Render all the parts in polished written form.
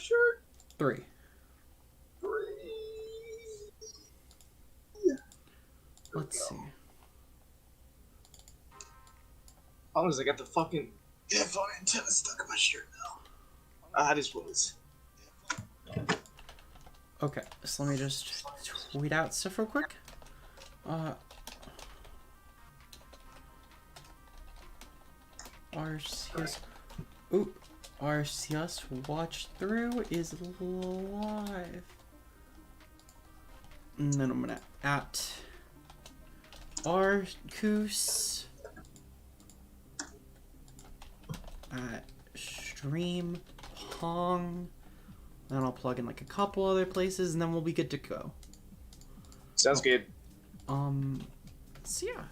shirt? 3. 3. Let's see. How long as I got the fucking antenna stuck in my shirt now? That is what it is. Okay, so let me just tweet out stuff real quick. Arceus. Ooh, Arceus Watch Through is live. And then I'm gonna at Arceus at Stream Pong. Then I'll plug in like a couple other places, and then we'll be good to go. Sounds good. So yeah.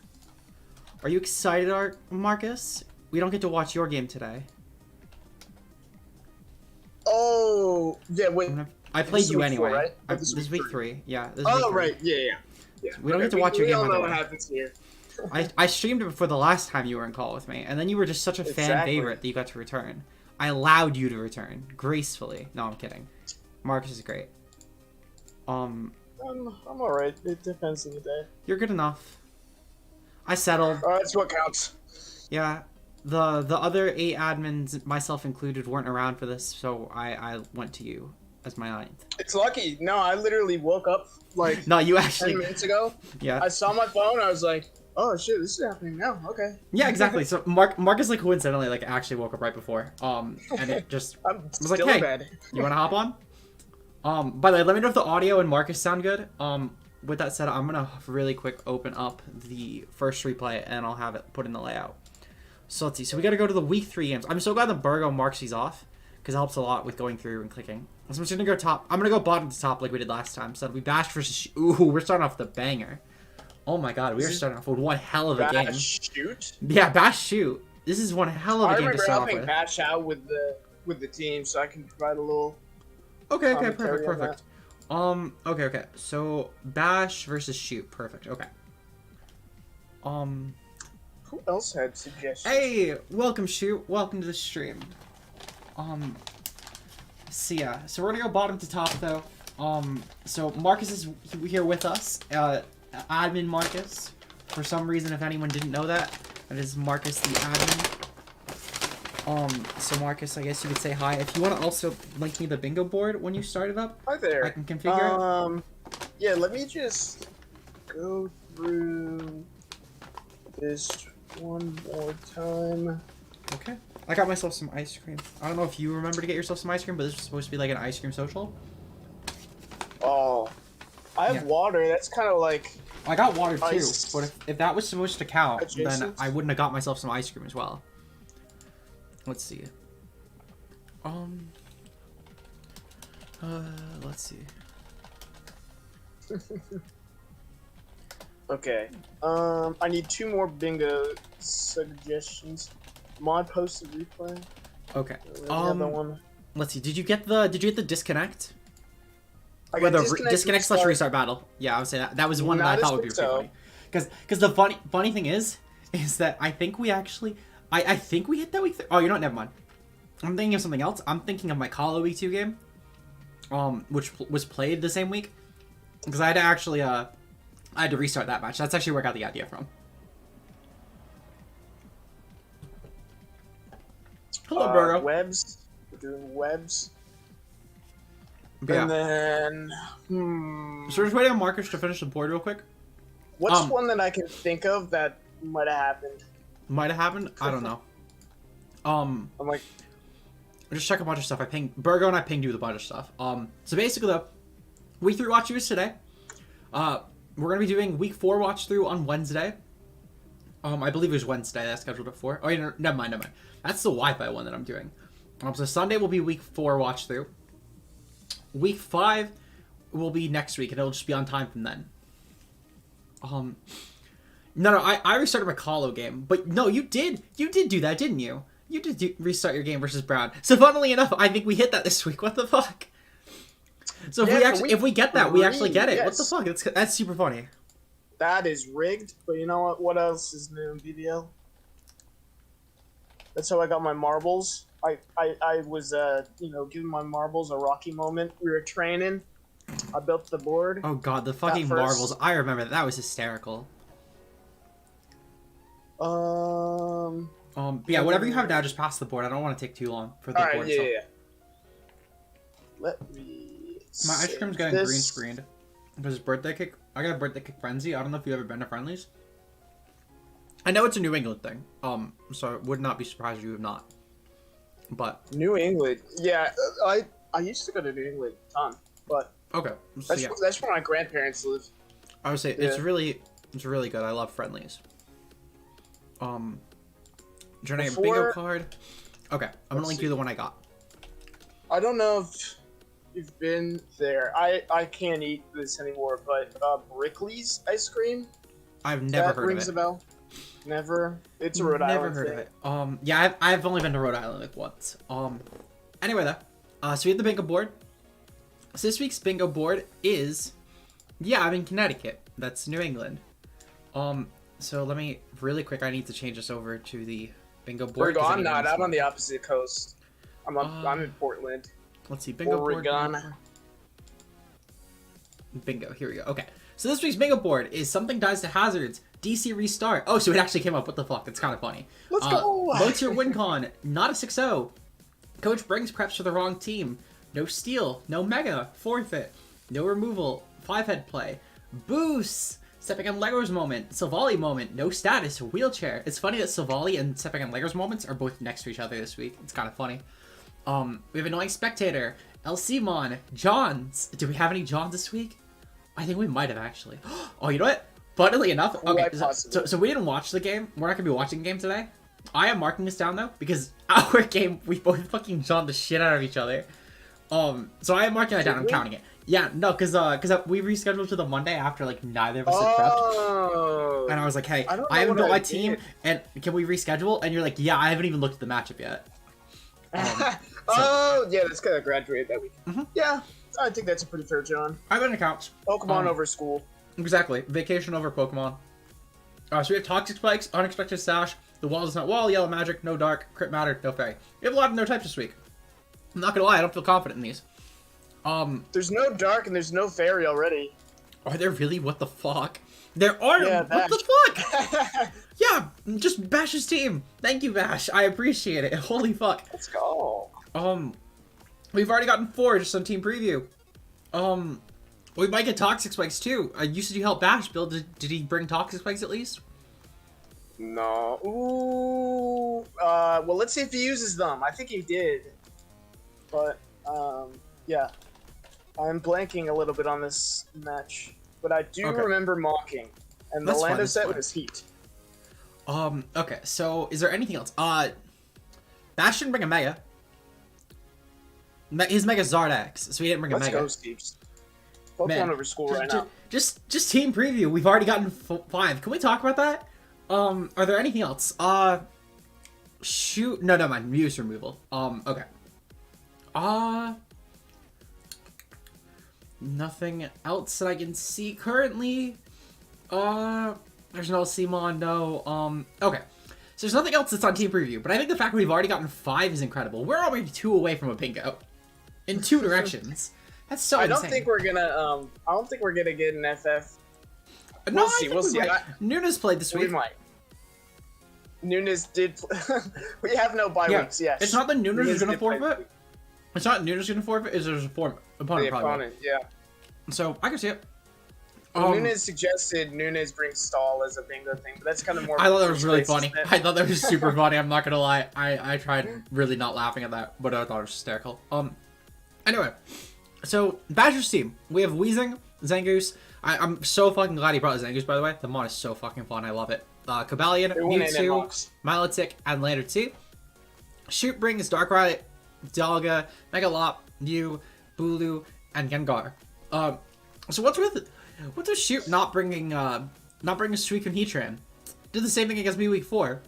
Are you excited, Marcus? We don't get to watch your game today. Oh, yeah, wait. I played you anyway. 4, right? This is week 3. Yeah. This is oh, week 3. right. Yeah. So we don't get to watch your game. We all know either what way. happens here. I streamed it before the last time you were in call with me, and then you were just such a fan Exactly. favorite that you got to return. I allowed you to return gracefully. No, I'm kidding. Marcus is great. I'm alright. It depends on the day. You're good enough. I settled. That's what counts. Yeah. The other 8 admins, myself included, weren't around for this, so I went to you as my 9th. It's lucky. No, I literally woke up like No, you actually 10 minutes ago. Yeah. I saw my phone. I was like, oh shit, this is happening now. Okay. Yeah, exactly. So Marcus like coincidentally like actually woke up right before. And it just I'm was still like, in hey, bed. you want to hop on? By the way, let me know if the audio and Marcus sound good. With that said, I'm gonna really quick open up the first replay and I'll have it put in the layout. So let's see. So we got to go to the week 3 games. I'm so glad that Burgo marks these off because it helps a lot with going through and clicking. So I'm just gonna go top. I'm gonna go bottom to top like we did last time. So it'll be Bash versus. Ooh, we're starting off the banger. Oh my god, we are starting off with one hell of a game. Shoot. Yeah, Bash shoot. This is one hell of a game to start off helping with. Bash out with the team, so I can provide a little. Okay, commentary on perfect. Okay. So Bash versus Shoot, perfect. Okay. Who else had suggestions? Hey, welcome Shoot. Welcome to the stream. So yeah, so we're gonna go bottom to top though. So Marcus is here with us. Admin Marcus. For some reason, if anyone didn't know that, that is Marcus the admin. So Marcus, I guess you could say hi. If you want to also link me the bingo board when you start it up, Hi there. I can configure it. Yeah, let me just go through this one more time. Okay. I got myself some ice cream. I don't know if you remember to get yourself some ice cream, but this was supposed to be like an ice cream social. Oh, I have water. That's kind of like. I got water too, Ice. but if that was supposed to count, then Adjacent? I wouldn't have got myself some ice cream as well. Let's see. Let's see. Okay. I need 2 more bingo suggestions. Mod posted replay. Okay. The other one. Let's see. Did you get the disconnect? I Or got the disconnect slash restart battle. Yeah, I would say that was one that I thought would be pretty funny. Because the funny thing is that I think we actually I think we hit that week. Oh, you know what? Never mind. I'm thinking of something else. I'm thinking of my Call of week 2 game, which was played the same week, because I had to actually I had to restart that match. That's actually where I got the idea from. Hello, Burgo. Webs. We're doing webs. Yeah. And then, So we're just waiting on Marcus to finish the board real quick. What's one that I can think of that might have happened? Might have happened. I don't know. I'm like, Just check a bunch of stuff. I pinged Burgo and I pinged you with a bunch of stuff. So basically, though, week 3 watch throughs today. We're gonna be doing week 4 watch through on Wednesday. I believe it was Wednesday that I scheduled it for. Oh, yeah, never mind. That's the Wi-Fi one that I'm doing. So Sunday will be week 4 watch through. Week 5 will be next week, and it'll just be on time from then. No, I restarted my Call game, but no, you did do that, didn't you? You did restart your game versus Brown. So funnily enough, I think we hit that this week. What the fuck? So if we get that, we actually get it. Yes. What the fuck? That's super funny. that is rigged, but you know what? What else is new in BBL? That's how I got my marbles. I was giving my marbles a rocky moment. We were training. I built the board. Oh god, the fucking marbles. I remember that. That was hysterical. Yeah, whatever you have now, just pass the board. I don't want to take too long for the board. Yeah, yeah. Let me. My ice cream's getting green screened. Because birthday cake. I got a birthday cake frenzy. I don't know if you've ever been to Friendly's. I know it's a New England thing. So I would not be surprised if you have not. But New England, yeah. I used to go to New England a ton, but okay, so that's where my grandparents live. I would say it's really good. I love Friendly's. Generate a bingo card. Okay, I'm gonna link you the one I got. I don't know if you've been there. I can't eat this anymore, but Brickley's ice cream. I've never heard of it. Rings a bell. Never. It's a Rhode Island thing. Never heard of it. Yeah, I've only been to Rhode Island like once. Anyway though, so we have the bingo board. So this week's bingo board is, yeah, I'm in Connecticut. That's New England. So let me really quick. I need to change this over to the bingo board. I'm not. I'm on the opposite coast. I'm in Portland. Let's see, bingo Oregon. board. Bingo. Here we go. Okay. So this week's bingo board is something dies to hazards. DC restart. Oh, so it actually came up. What the fuck? It's kind of funny. Let's go. Votes your win con. Not a 6-0. Coach brings preps for the wrong team. No steal. No mega. Forfeit. No removal. 5-head play. Boost. Stepping on Legos moment. Savali moment. No status. Wheelchair. It's funny that Savali and Stepping on Legos moments are both next to each other this week. It's kind of funny. We have Annoying Spectator. LCmon. Johns. Do we have any Johns this week? I think we might have actually. Oh, you know what? Funnily enough, okay, so we didn't watch the game. We're not gonna be watching the game today. I am marking this down though because our game we both fucking John the shit out of each other. So I am marking that down. I'm counting it. Yeah, no, because we rescheduled to the Monday after like neither of us had prepped. And I was like, hey, I haven't built my team, and can we reschedule? And you're like, yeah, I haven't even looked at the matchup yet. Yeah, that's kind of graduated that week. Yeah, I think that's a pretty fair John. I'm gonna count. Pokemon over school. Exactly. Vacation over Pokemon. So we have Toxic Spikes, Unexpected Stash, The Wall Does Not Wall, Yellow Magic, No Dark, Crit Matter, No Fairy. We have a lot of no types this week. I'm not gonna lie, I don't feel confident in these. There's no Dark and there's no Fairy already. Are there really? What the fuck? There are? Yeah, what the fuck? Yeah, just Bash's team. Thank you, Bash. I appreciate it. Holy fuck. Let's go. We've already gotten 4 just on Team Preview. We might get Toxic Spikes too. You said you helped Bash build. Did he bring Toxic Spikes at least? No. Ooh. Well, let's see if he uses them. I think he did. But, yeah. I'm blanking a little bit on this match. But I do remember Mocking. And the Lando set was Heat. Okay. So, is there anything else? Bash didn't bring a Mega. His Mega Zardax, so he didn't bring a Mega. Let's go, Steves. Pokemon over school right now. Just Team Preview. We've already gotten 5. Can we talk about that? Are there anything else? Shoot. No, never mind. Muse removal. Okay. Nothing else that I can see currently. There's no Simon, no. Okay. So there's nothing else that's on Team Preview, but I think the fact that we've already gotten 5 is incredible. We're already 2 away from a bingo. In 2 directions. That's so insane. I don't think we're gonna get an FF. No, we'll see. Nunes played this week. We might. Nunes did. We have no bye weeks. Yes. It's not that Nunes is gonna forfeit. It's not Nunes gonna forfeit. It's there's a opponent. The opponent, yeah. So I can see it. Nunes suggested Nunes brings Stall as a bingo thing, but that's kind of more. I thought that was really funny. I thought that was super funny. I'm not gonna lie. I tried really not laughing at that, but I thought it was hysterical. Anyway, so Badger's team. We have Weezing, Zangoose. I'm so fucking glad he brought Zangoose, by the way. The mod is so fucking fun. I love it. Cobalion, Mewtwo, Milotic, and Lander 2. Shoot brings Darkrai, Dalga, Megalop, Mew, Bulu, and Gengar. So what's with Shoot not bringing Suicune Heatran? Did the same thing against me week 4.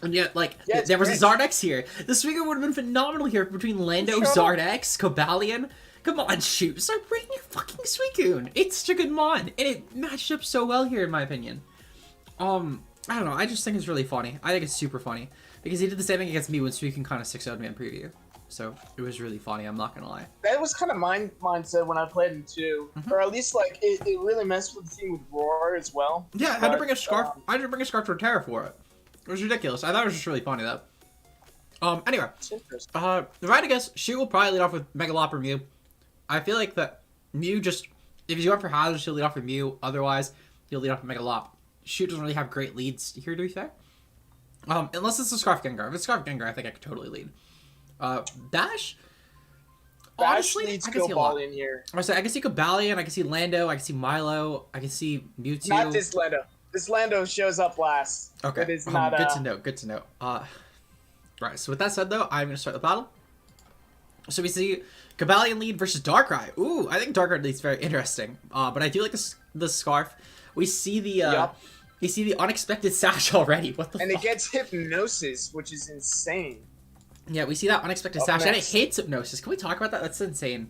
And yet, there was a Zardex here. This week would have been phenomenal here between Lando, Zardex, Cobalion. Come on, Shoot. Start bringing your fucking Suicune. It's such a good mod. And it matched up so well here, in my opinion. I don't know. I just think it's really funny. I think it's super funny. Because he did the same thing against me when Suicune kind of 6-0'd me in preview. So it was really funny, I'm not gonna lie. That was kind of my mindset when I played him too. Or at least like it really messed with the team with Roar as well. Yeah, I had to bring a scarf. I had to bring a scarf to Terra for it. It was ridiculous. I thought it was just really funny though. Anyway, right, I guess Shoot will probably lead off with Megalop or Mew. I feel like that Mew just, if he's going for hazards, he'll lead off with Mew. Otherwise, he'll lead off with Megalop. Shoot doesn't really have great leads here, to be fair. Unless it's a Scarf Gengar. If it's Scarf Gengar, I think I could totally lead. Bash? Honestly, needs I can see a lot. in here. I can see Cobalion, I can see Lando, I can see Milo, I can see Mewtwo. Not this Lando. This Lando shows up last. Okay. It is not, good to know. Good to know. Right. So with that said, though, I'm gonna start the battle. So we see Cobalion lead versus Darkrai. Ooh, I think Darkrai lead's very interesting. But I do like the scarf. We see the we see the unexpected sash already. What the? And fuck? it gets hypnosis, which is insane. Yeah, we see that unexpected sash, and it hates hypnosis. Can we talk about that? That's insane.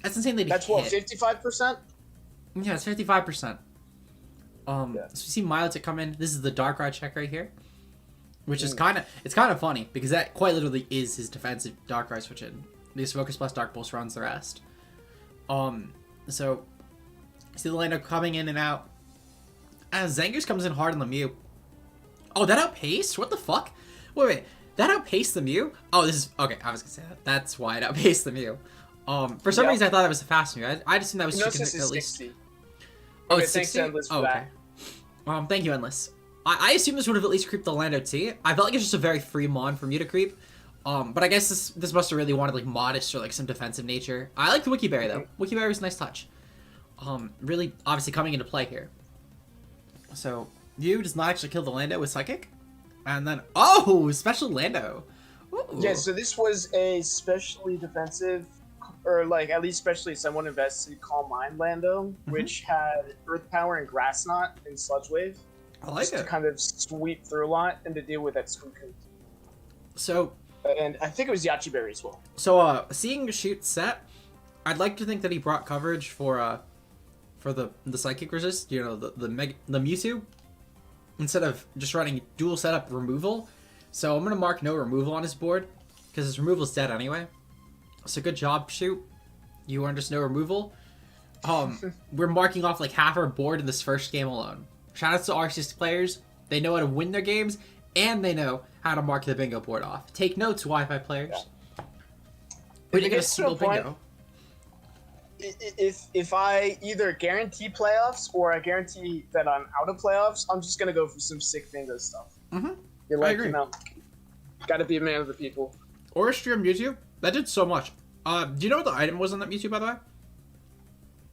That's insane that That's what, 55%? Yeah, it's 55%. So we see Milotic come in. This is the Darkrai check right here, which is kind of funny because that quite literally is his defensive Darkrai switch in. Because Focus plus Dark Pulse runs the rest. So see the Lando coming in and out. As Zangoose comes in hard on the Mew. Oh, that outpaced? What the fuck? Wait. That outpaced the Mew? Oh, this is... Okay, I was gonna say that. That's why it outpaced the Mew. For some reason, I thought that was a fast Mew. I just assumed that was chicken at least. 60. Oh, Okay, it's 60? Endless for okay. Thank you, Endless. I assumed this would have at least creeped the Lando T. I felt like it's just a very free mon for Mew to creep. But I guess this must have really wanted, like, modest or, like, some defensive nature. I like the Wiki Berry, though. Wiki Berry was a nice touch. Really, obviously, coming into play here. So, Mew does not actually kill the Lando with Psychic. And then, oh, special Lando. Ooh. Yeah, so this was a specially defensive, or like at least specially somewhat invested Calm Mind Lando, which had Earth Power and Grass Knot and Sludge Wave. I like it. To kind of sweep through a lot and to deal with that Suicune. So, and I think it was Yachi Berry as well. So, seeing Shoot set, I'd like to think that he brought coverage for the Psychic Resist, you know, the Mewtwo, instead of just running dual setup removal. So I'm going to mark no removal on his board, because his removal's dead anyway. So good job, Shoot. You earned just no removal. We're marking off like half our board in this first game alone. Shoutouts to Arceus players. They know how to win their games, and they know how to mark the bingo board off. Take notes, Wi-Fi players. Yeah. We didn't get a single bingo. If I either guarantee playoffs or I guarantee that I'm out of playoffs, I'm just gonna go for some sick bingo stuff. You're like, you know, gotta be a man of the people. Oristria Mewtwo, that did so much. Do you know what the item was on that Mewtwo, by the way?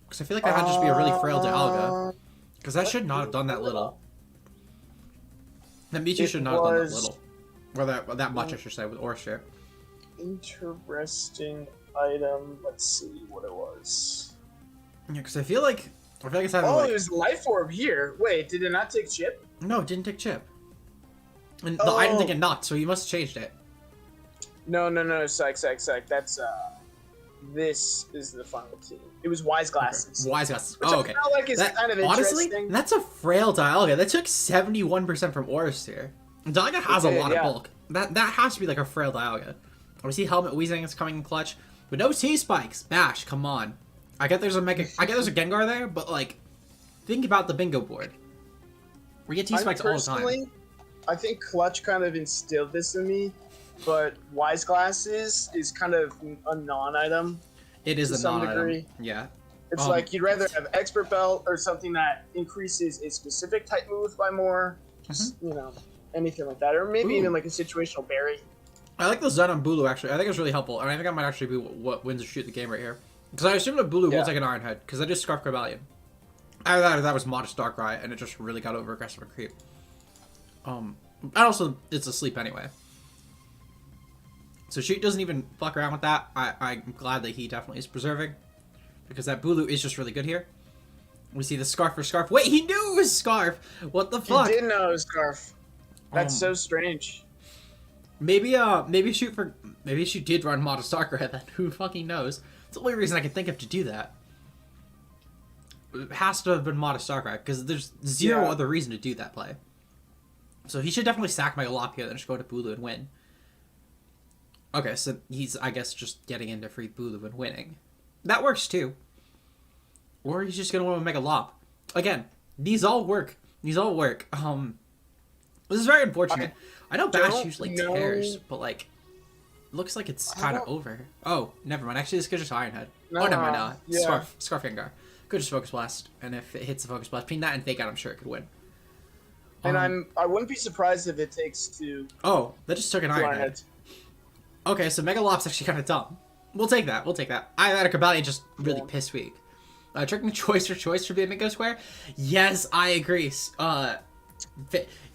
Because I feel like that had to just be a really frail Dialga. Because that should not have done that little. That Mewtwo should not have done that little. Or that much, I should say, with Oristria. Interesting item. Let's see what it was. Yeah, because I feel like it's having it was Life Orb here. Wait, did it not take Chip? No, it didn't take Chip. And the item didn't get knocked, so you must have changed it. No, psych. That's, this is the final team. It was Wise Glasses. Okay. Wise Glasses. Which okay. I felt like is kind of honestly, interesting. that's a frail Dialga. That took 71% from Oristria. Dialga has a lot of bulk. That has to be like a frail Dialga. We see Helmet Weezing is coming in clutch. But no T-Spikes. Bash, come on. I get there's a Gengar there, but like, think about the bingo board. We get T-Spikes all the time. I think Clutch kind of instilled this in me, but Wise Glasses is kind of a non-item. It is a non-item. Yeah. It's like you'd rather have Expert Belt or something that increases a specific type move by more, you know, anything like that, or maybe even like a situational berry. I like the Zen on Bulu, actually. I think it's really helpful, and I think I might actually be what wins or shoot the game right here. Because I assume that Bulu will take an Iron Head, because I just Scarf Cobalion. Either that or that was Modest Darkrai, and it just really got over aggressive and creep. And also, it's asleep anyway. So Shoot doesn't even fuck around with that. I'm glad that he definitely is preserving, because that Bulu is just really good here. We see the Scarf for Scarf. Wait, he knew it was Scarf! What the fuck? He did know it was Scarf. That's so strange. Maybe Shoot did run Modest Darkrai then. Who fucking knows? It's the only reason I can think of to do that. It has to have been Modest Darkrai, because there's zero other reason to do that play. So he should definitely sack Mega Lop here, then just go to Bulu and win. Okay, so he's, I guess, just getting into free Bulu and winning. That works too. Or he's just gonna win with Mega Lop. Again, these all work. These all work. This is very unfortunate. I know Bash usually tears, but like, looks like it's kind of over. Oh, never mind. Actually, this could just Iron Head. Oh, never mind. Yeah. Scarf Gengar. Could just Focus Blast, and if it hits the Focus Blast, between that and Fake Out, I'm sure it could win. And I wouldn't be surprised if it takes two. Oh, that just took an Iron Head. Heads. Okay, so Mega Lop's actually kind of dumb. We'll take that. We'll take that. I had a Cobalion just really piss weak. Tricking choice for being Mega Square? Yes, I agree.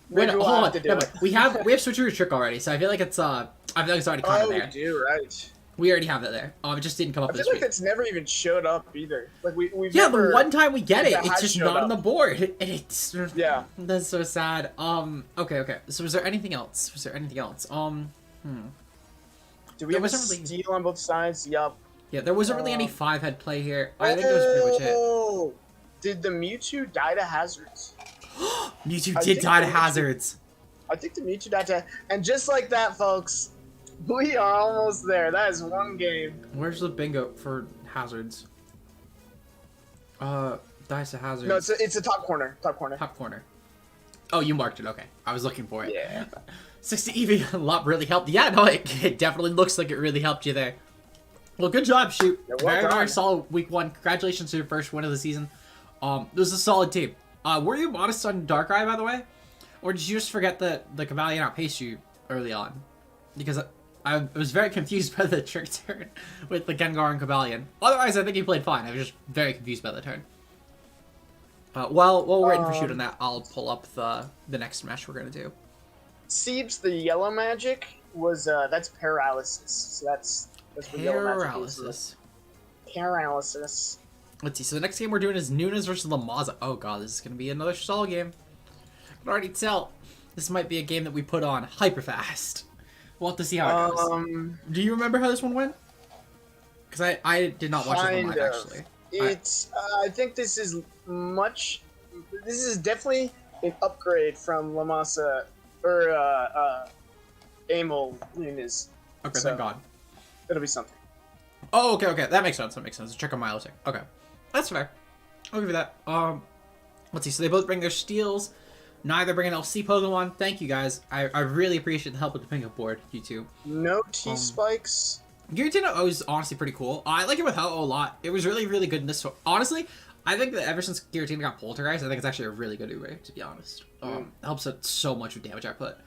Wait, hold on. No, we have Switcheroo Trick already, so I feel like it's it's already kind of there. We do, right? We already have that there. It just didn't come up this week. I feel like it's never even showed up either. Like we've yeah, never, the one time we get it, it's just not up. on the board. It's yeah. That's so sad. Okay. So was there anything else? Do we have a steal on both sides? Yup. Yeah, there wasn't really any 5-head play here. I think that was pretty much it. Did the Mewtwo die to hazards? Mewtwo did die to hazards. I think the Mewtwo died to... And just like that, folks, we are almost there. That is one game. Where's the bingo for hazards? Dice to hazards. No, it's the top corner. Top corner. Oh, you marked it. Okay. I was looking for it. Yeah. 60 EV a lot really helped. Yeah, no, it definitely looks like it really helped you there. Well, good job, Shoot. Yeah, very solid week 1. Congratulations to your first win of the season. It was a solid team. Were you modest on Darkrai, by the way? Or did you just forget that the Cobalion outpaced you early on? Because I was very confused by the trick turn with the Gengar and Cobalion. Otherwise, I think he played fine. I was just very confused by the turn. While we're waiting for Shoot on that, I'll pull up the next match we're going to do. Seeps, the yellow magic, was, that's paralysis. So that's paralysis. Paralysis. Let's see. So the next game we're doing is Nunes versus Lamaza. Oh god, this is going to be another stall game. I can already tell. This might be a game that we put on hyper fast. We'll have to see how it goes. Do you remember how this one went? Because I did not watch this one live, actually. It's, I think this is definitely an upgrade from Lamaza, or, Amel Nunes. Okay, so, thank god. It'll be something. Oh, okay. That makes sense. Check on Milotic. Okay. That's fair. I'll give you that. Let's see. So they both bring their steals. Neither bring an LC Pokemon. Thank you, guys. I really appreciate the help with the pickup board, you two. No T-Spikes. Giratina was honestly pretty cool. I like it with Ho-Oh a lot. It was really, really good in this one. Honestly, I think that ever since Giratina got Poltergeist, I think it's actually a really good Uber, to be honest. It helps it so much with damage output.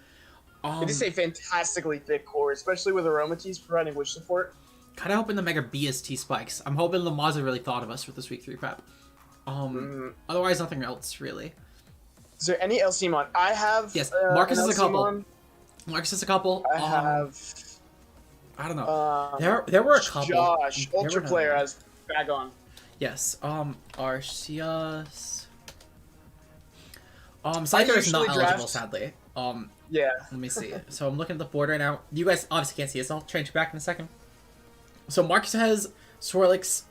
It is a fantastically thick core, especially with Aromatisse providing wish support. Kind of hoping the Mega B is T-Spikes. I'm hoping Lamaza really thought of us with this week 3 prep. Otherwise, nothing else, really. Is there any LCmon? I have... Yes, Marcus is a couple. Marcus is a couple. I have... I don't know. There were a couple. Josh, Ultra Player has Bagon. Yes. Arceus. Scyther is not eligible, sadly. Yeah. Let me see. So I'm looking at the board right now. You guys obviously can't see this. I'll change it back in a second. So Marcus has Swirlix.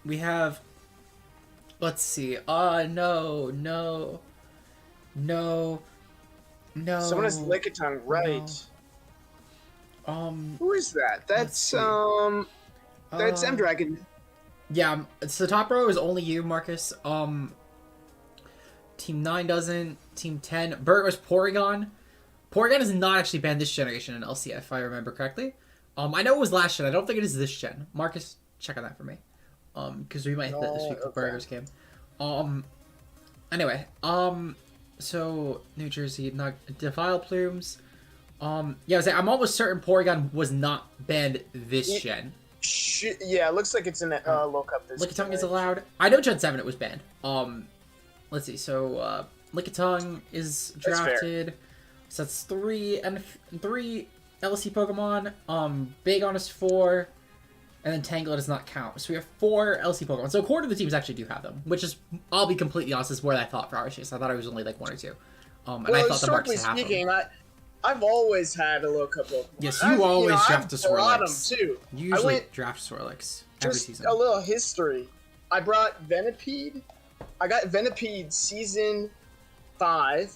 We have... Let's see. No. Someone has Lickitung, right. No. Who is that? That's M-Dragon. Yeah, so the top row is only you, Marcus. Team 9 doesn't. Team 10. Bert was Porygon. Porygon is not actually banned this generation in LCF, if I remember correctly. I know it was last gen. I don't think it is this gen. Marcus, check on that for me. Because we might hit that this week with Burgers game. Anyway, so New Jersey, not Defile Plumes. Yeah, I'm almost certain Porygon was not banned this gen. Yeah, it looks like it's in a low cup this Lickitung is allowed. I know Gen 7 it was banned. Let's see. So Lickitung is drafted. So that's 3 LC Pokemon. Bagon is 4. And then Tangela does not count. So we have 4 LC Pokemon. So a quarter of the teams actually do have them. Which is, I'll be completely honest, is what I thought for Arceus. I thought it was only like 1 or 2. And I thought the Marks had them. I've always had a low cup Pokemon. Yes, you always draft a Swirlix. Too. You usually draft Swirlix every season. A little history. I brought Venipede. I got Venipede season 5,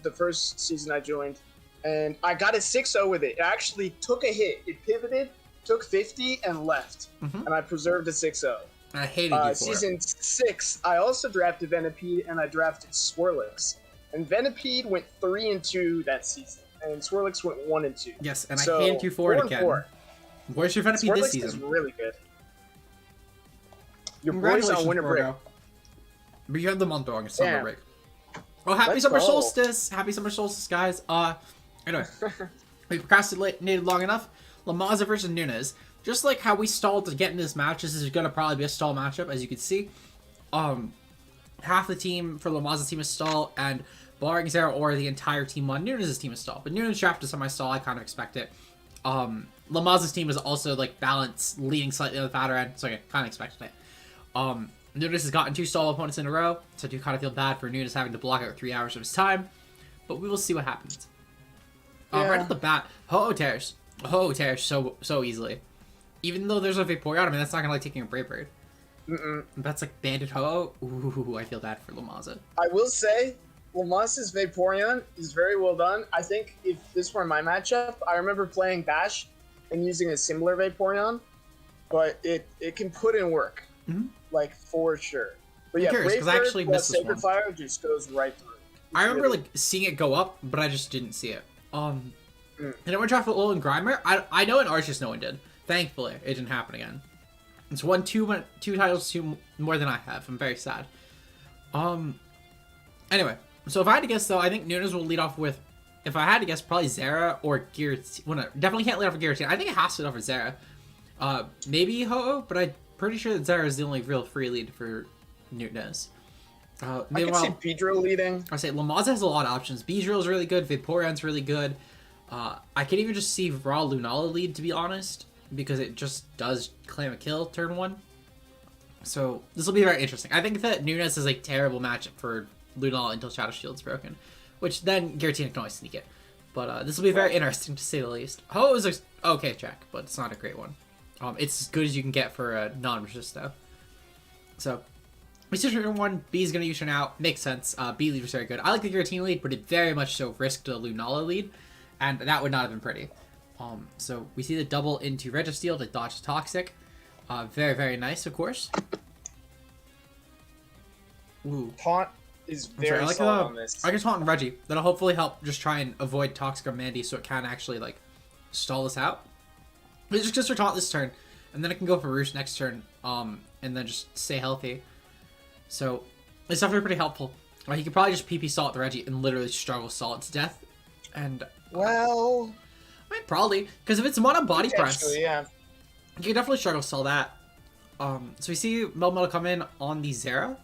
the first season I joined, and I got a 6-0 with it. It actually took a hit. It pivoted, took 50, and left, and I preserved a 6-0. I hated you for Season 6, I also drafted Venipede, and I drafted Swirlix. And Venipede went 3-2 that season, and Swirlix went 1-2. Yes, and I hated you for it again. Where's your Venipede this season? Swirlix is really good. Your boy's on winter break. But you have the month long, it's summer break. Well, happy summer solstice! Happy summer solstice, guys. Anyway, we procrastinated long enough. Lamaza versus Nunez. Just like how we stalled to get into this match, this is gonna probably be a stall matchup, as you can see. Half the team for Lamaza's team is stall, and barring Zero or the entire team on Nunez' team is stall. But Nunez drafted semi-stall, I kind of expect it. Lamaza's team is also like balanced, leading slightly on the fatter end, so I kind of expected it. Nunez has gotten 2 stall opponents in a row, so I do kind of feel bad for Nunez having to block out 3 hours of his time, but we will see what happens. Right at the bat, Ho-Oh tears so easily. Even though there's a Vaporeon, I mean, that's not gonna like taking a Brave Bird. That's like Banded Ho-Oh. Ooh, I feel bad for Lamaza. I will say, Lamaza's Vaporeon is very well done. I think if this were my matchup, I remember playing Bash and using a similar Vaporeon, but it can put in work. Like, for sure. But yeah, Brave Bird, I actually missed this Sacred Fire just goes right through. I remember like seeing it go up, but I just didn't see it. And I went draft with Ol and Grimer. I know in Arceus no one did. Thankfully, it didn't happen again. It's won two titles more than I have. I'm very sad. Anyway, so if I had to guess though, I think Nunez will lead off with, if I had to guess, probably Zera or Giratina. Well, no, definitely can't lead off with Giratina. I think it has to lead off with Zera. Maybe Ho-Oh, but I'm pretty sure that Zera is the only real free lead for Nunez. I can see Beedrill leading. I say Lamaza has a lot of options. Beedrill is really good. Vaporeon's really good. I can even just see raw Lunala lead, to be honest, because it just does claim a kill turn 1. So this will be very interesting. I think that Nunez is a terrible matchup for Lunala until Shadow Shield's broken, which then Giratina can always sneak it. But this will be very interesting to say the least. Ho is an okay check, but it's not a great one. It's as good as you can get for a non-resisto. So we see turn 1, B is going to use turn out. Makes sense. B lead was very good. I like the Giratina lead, but it very much so risked a Lunala lead, and that would not have been pretty. So we see the double into Registeel to dodge Toxic. Very, very nice, of course. Ooh. Taunt is very solid on this. I can taunt on Reggie. That'll hopefully help just try and avoid Toxic or Mandy so it can actually, like, stall us out. It's just because we're taunt this turn, and then it can go for Roost next turn, and then just stay healthy. So, it's definitely pretty helpful. He could probably just PP Salt the Reggie and literally struggle Salt to death. And, well, I mean, probably, because if it's mono body press, yeah, you can definitely struggle to sell that. So we see Melmetal come in on the Zera.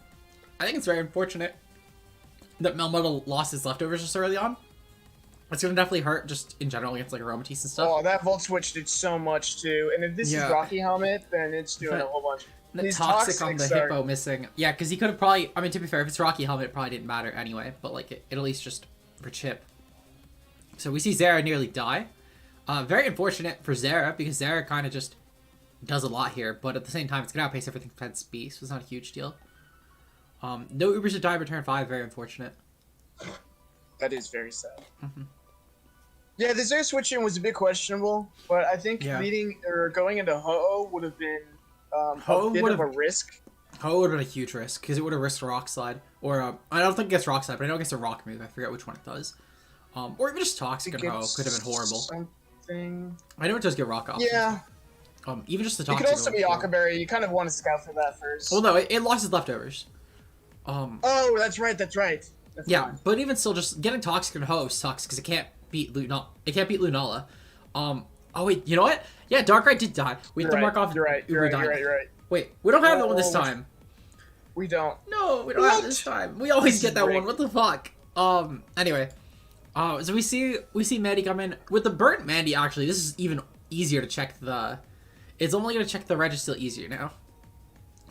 I think it's very unfortunate that Melmetal lost his leftovers just early on. It's going to definitely hurt just in general against like Aromatisse and stuff. Oh, that Volt Switch did so much too. And if this is Rocky Helmet, then it's doing a whole bunch. The Toxic on the Hippo missing. Yeah, because he could have probably, I mean, to be fair, if it's Rocky Helmet, it probably didn't matter anyway. But like, it at least just for chip. So we see Zera nearly die. Very unfortunate for Zera, because Zera kind of just does a lot here, but at the same time, it's going to outpace everything Fence B, so it's not a huge deal. No Ubers to die by turn 5, very unfortunate. That is very sad. Yeah, the Zera switch in was a bit questionable, but I think leading or going into Ho-Oh would have been a bit of a risk. Ho-Oh would have been a huge risk, because it would have risked a Rock Slide. Or, I don't think it gets Rock Slide, but I know it gets a Rock move. I forget which one it does. Or even just Toxic and Ho could have been horrible. Something. I know it does get Rock options. Yeah. Even just the Toxic. It could also be Akaberry. You kind of want to scout for that first. Well, no, it lost its leftovers. Oh, that's right. That's yeah, fine. But even still, just getting Toxic and Ho sucks because it can't beat Lunala. It can't beat Lunala. Oh wait, you know what? Yeah, Darkrai did die. We have to mark off. You're right. Wait, we don't have that one this time. We don't. No, we don't have it this time. We always get that one. What the fuck? Anyway. So we see Mandy come in with the burnt Mandy. Actually, this is even easier to check the. It's only gonna check the Registeel easier now.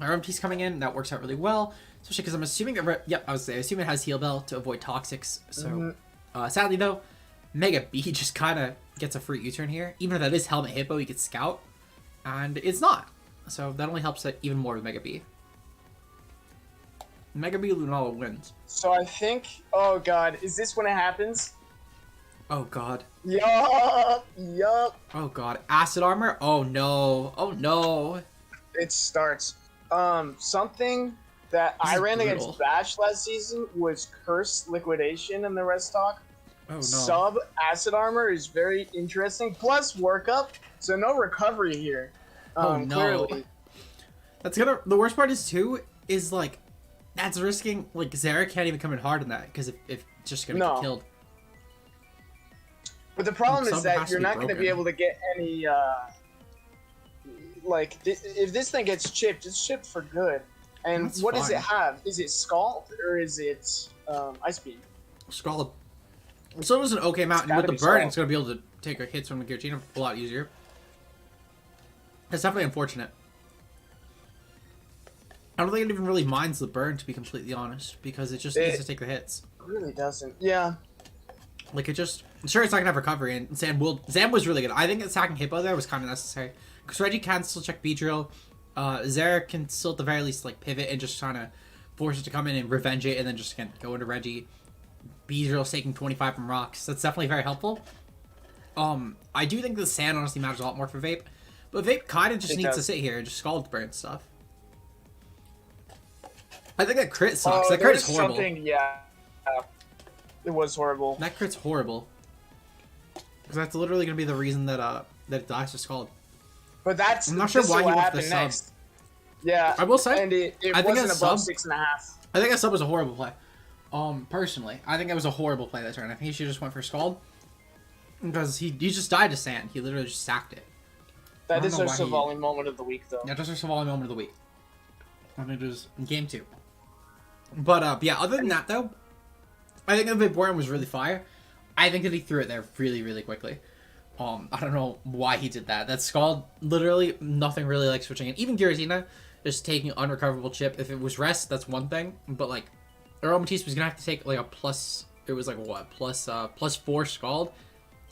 Our MT's coming in. That works out really well, especially because I'm assuming that. Yep, I assume it has Heal Bell to avoid Toxics. So, sadly though, Mega B just kind of gets a free U-turn here. Even if that is Helmet Hippo, he could Scout, and it's not. So that only helps it even more with Mega B. Mega B Lunala wins. So I think. Oh god, is this when it happens? Oh god. Yup. Yup. Oh god. Acid armor? Oh no. Oh no. It starts. Something that This I is ran brutal. against Bash last season was Curse Liquidation in the rest talk. Oh no. Sub Acid Armor is very interesting. Plus workup, so no recovery here. Oh no. Clearly. That's gonna. The worst part is too is like that's risking like Zara can't even come in hard in that because if it's just gonna get killed. But the problem Sub is that has to you're be not going to be broken. able to get any. Like if this thing gets chipped, it's chipped for good. And That's what does it fine. have? Is it Scald or is it Ice Beam? Scald. So it was an okay amount, and gotta with the be burn, Scald. it's gonna be able to take a hits from the Giratina a lot easier. It's definitely unfortunate. I don't think it even really minds the burn, to be completely honest, because it just needs to take the hits. It really doesn't. Yeah. Like it just, sure, it's not gonna have recovery, and Zam was really good. I think attacking Hippo there was kind of necessary because Reggie can still check B drill. Zara can still at the very least like pivot and just trying to force it to come in and revenge it, and then just again go into Reggie. B drill's taking 25 from rocks. That's definitely very helpful. I do think the sand honestly matters a lot more for Vape, but Vape kind of just needs to sit here and just scald burn stuff. I think that crit sucks. That crit is horrible. Yeah. It was horrible. That crit's horrible. Because that's literally gonna be the reason that that it dies to scald. But that's I'm not sure this why is he what went for the happened sub. next. Yeah. I will say, and it I think wasn't a above sub- 6.5. I think that sub was a horrible play. Personally, I think it was a horrible play that turn. I think he should just went for scald. Because he just died to sand. He literally just sacked it. I That don't is know our why he- Savali moment of the week, though. Yeah, just our Savali moment of the week. I think it was game 2. But yeah, other than that though, I think the Vaporeon was really fire. I think that he threw it there really, really quickly. I don't know why he did that. That Scald, literally, nothing really like switching in. Even Giratina, just taking an unrecoverable chip. If it was rest, that's one thing. But like, Aromatisse was gonna have to take like a plus. It was like what plus 4 Scald.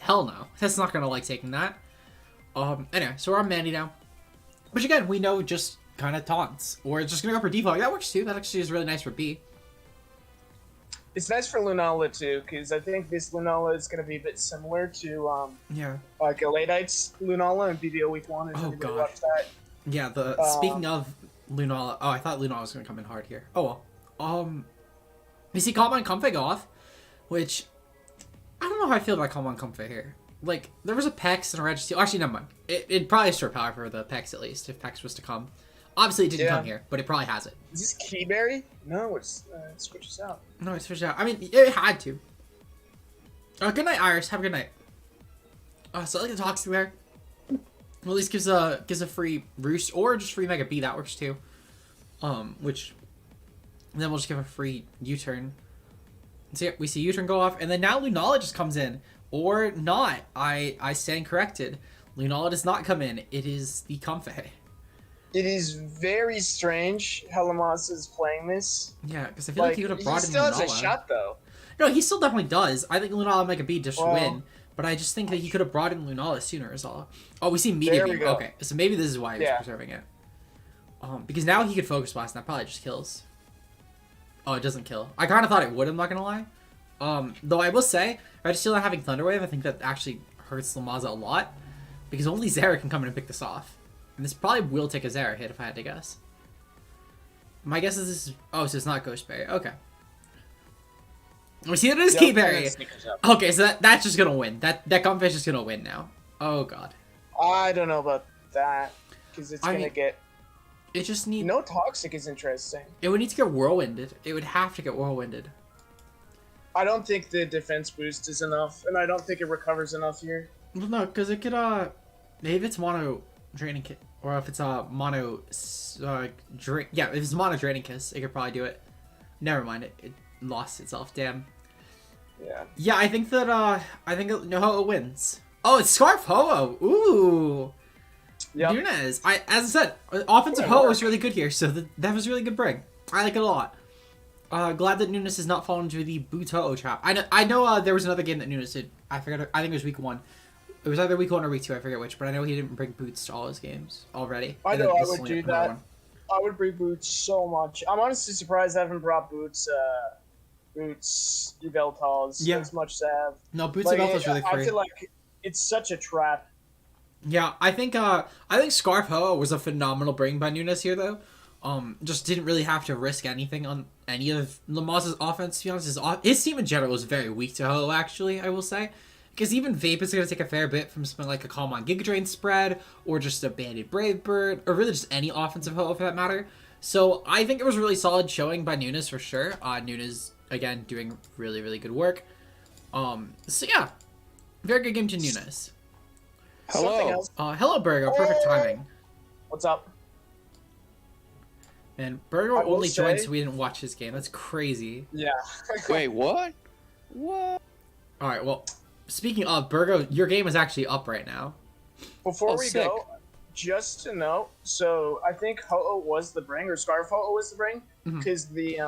Hell no, that's not gonna like taking that. Anyway, so we're on Mandy now, which again we know just kind of taunts, or it's just gonna go for default. That works too. That actually is really nice for B. It's nice for Lunala, too, because I think this Lunala is going to be a bit similar to Yeah. like Eladites Lunala in BBL Week 1. If Oh, anybody God. watched that. Yeah, speaking of Lunala, oh, I thought Lunala was gonna come in hard here. Oh well. You see Calm on Comfort go off, which I don't know how I feel about Calm on Comfort here. Like, there was a Pex and a Registeel. Actually, never mind. It'd probably store power for the Pex at least, if Pex was to come. Obviously, it didn't come here, but it probably has it. Is this Keyberry? No, it switches out. No, it's switched out. I mean, it had to. Good night, Iris. Have a good night. So I like the Toxic there. Well, at least gives a free Roost or just free Mega B. That works too. Which and then we'll just give a free U-turn. So yeah, we see U-turn go off, and then now Lunala just comes in, or not. I stand corrected. Lunala does not come in. It is the Comfort. It is very strange how Lamas is playing this. Yeah, because I feel like he could have brought he in still Lunala. has a shot, though. No, he still definitely does. I think Lunala Mega B just Well, win. But I just think that he could have brought in Lunala sooner is all. Oh, we see Media There we Beam. go. Okay, so maybe this is why he was preserving it. Because now he could Focus Blast, and that probably just kills. Oh, it doesn't kill. I kind of thought it would, I'm not going to lie. Though I will say, Registeel not having Thunder Wave, I think that actually hurts Lamaza a lot. Because only Zera can come in and pick this off. And this probably will take a Zera hit if I had to guess. My guess is this is... Oh, so it's not Ghost Berry. Okay. We see that it is Key Berry. Okay, so that's just gonna win. That Comfish is just gonna win now. Oh god. I don't know about that, because it's gonna get. It just needs. No Toxic is interesting. It would need to get Whirlwinded. It would have to get Whirlwinded. I don't think the defense boost is enough, and I don't think it recovers enough here. Well, no, because it could maybe it's mono draining kiss, or if it's mono drink. Yeah, if it's mono draining kiss, it could probably do it. Never mind, it lost itself. Damn. Yeah. Yeah, I think that Ho-Oh wins. Oh, it's Scarf Ho-Oh. Ooh. Yeah. Nunes. As I said, offensive Ho-Oh is really good here, so that was really good bring. I like it a lot. Glad that Nunes has not fallen into the Boots Ho-Oh trap. I know there was another game that Nunes did. I forget. I think it was week 1. It was either week 1 or week 2. I forget which, but I know he didn't bring Boots to all his games already. I know I would do that. I would bring Boots so much. I'm honestly surprised I haven't brought Boots Yveltal's as much as I have. No, Boots Like, Yveltal's really free. I feel like it's such a trap. Yeah, I think Scarf Ho was a phenomenal bring by Nunes here though. Just didn't really have to risk anything on any of Lamas's offense. To be honest, his team in general was very weak to Ho. Actually, I will say, because even Vape is going to take a fair bit from something like a Calm on Giga Drain spread or just a Banded Brave Bird or really just any offensive Ho for that matter. So I think it was a really solid showing by Nunes for sure. Nunes again doing really really good work. So yeah, very good game to Nunes. Hello. Hello, Burgo. Perfect timing. What's up? And Burgo only joined so we didn't watch his game. That's crazy. Yeah. Wait, what? What? All right. Well, speaking of Burgo, your game is actually up right now. Before we go, just to note, so I think Ho-Oh was the bring, or Scarf Ho-Oh was the bring, because the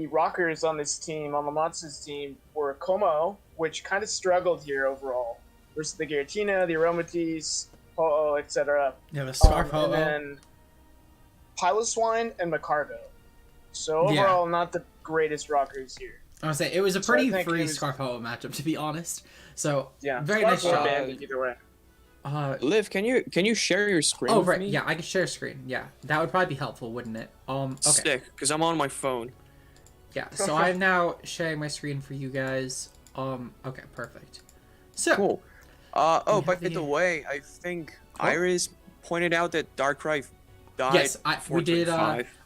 rockers on this team, on Lamont's team, were Como, which kind of struggled here overall, versus the Giratina, the Aromatis, Ho-Oh, etc. Yeah, the Scarf Ho-Oh. And then Piloswine and Macargo. So overall, not the greatest rockers here. I was say it was a pretty free Scarf Ho-Oh matchup, to be honest. So very nice job. Either way. Liv, can you share your screen? Oh right, with me? yeah, I can share a screen. Yeah, that would probably be helpful, wouldn't it? Okay. Sick, because I'm on my phone. Yeah, so I'm now sharing my screen for you guys. Okay, perfect. So cool. By the way, I think Iris pointed out that Darkrai died. Yes, we did.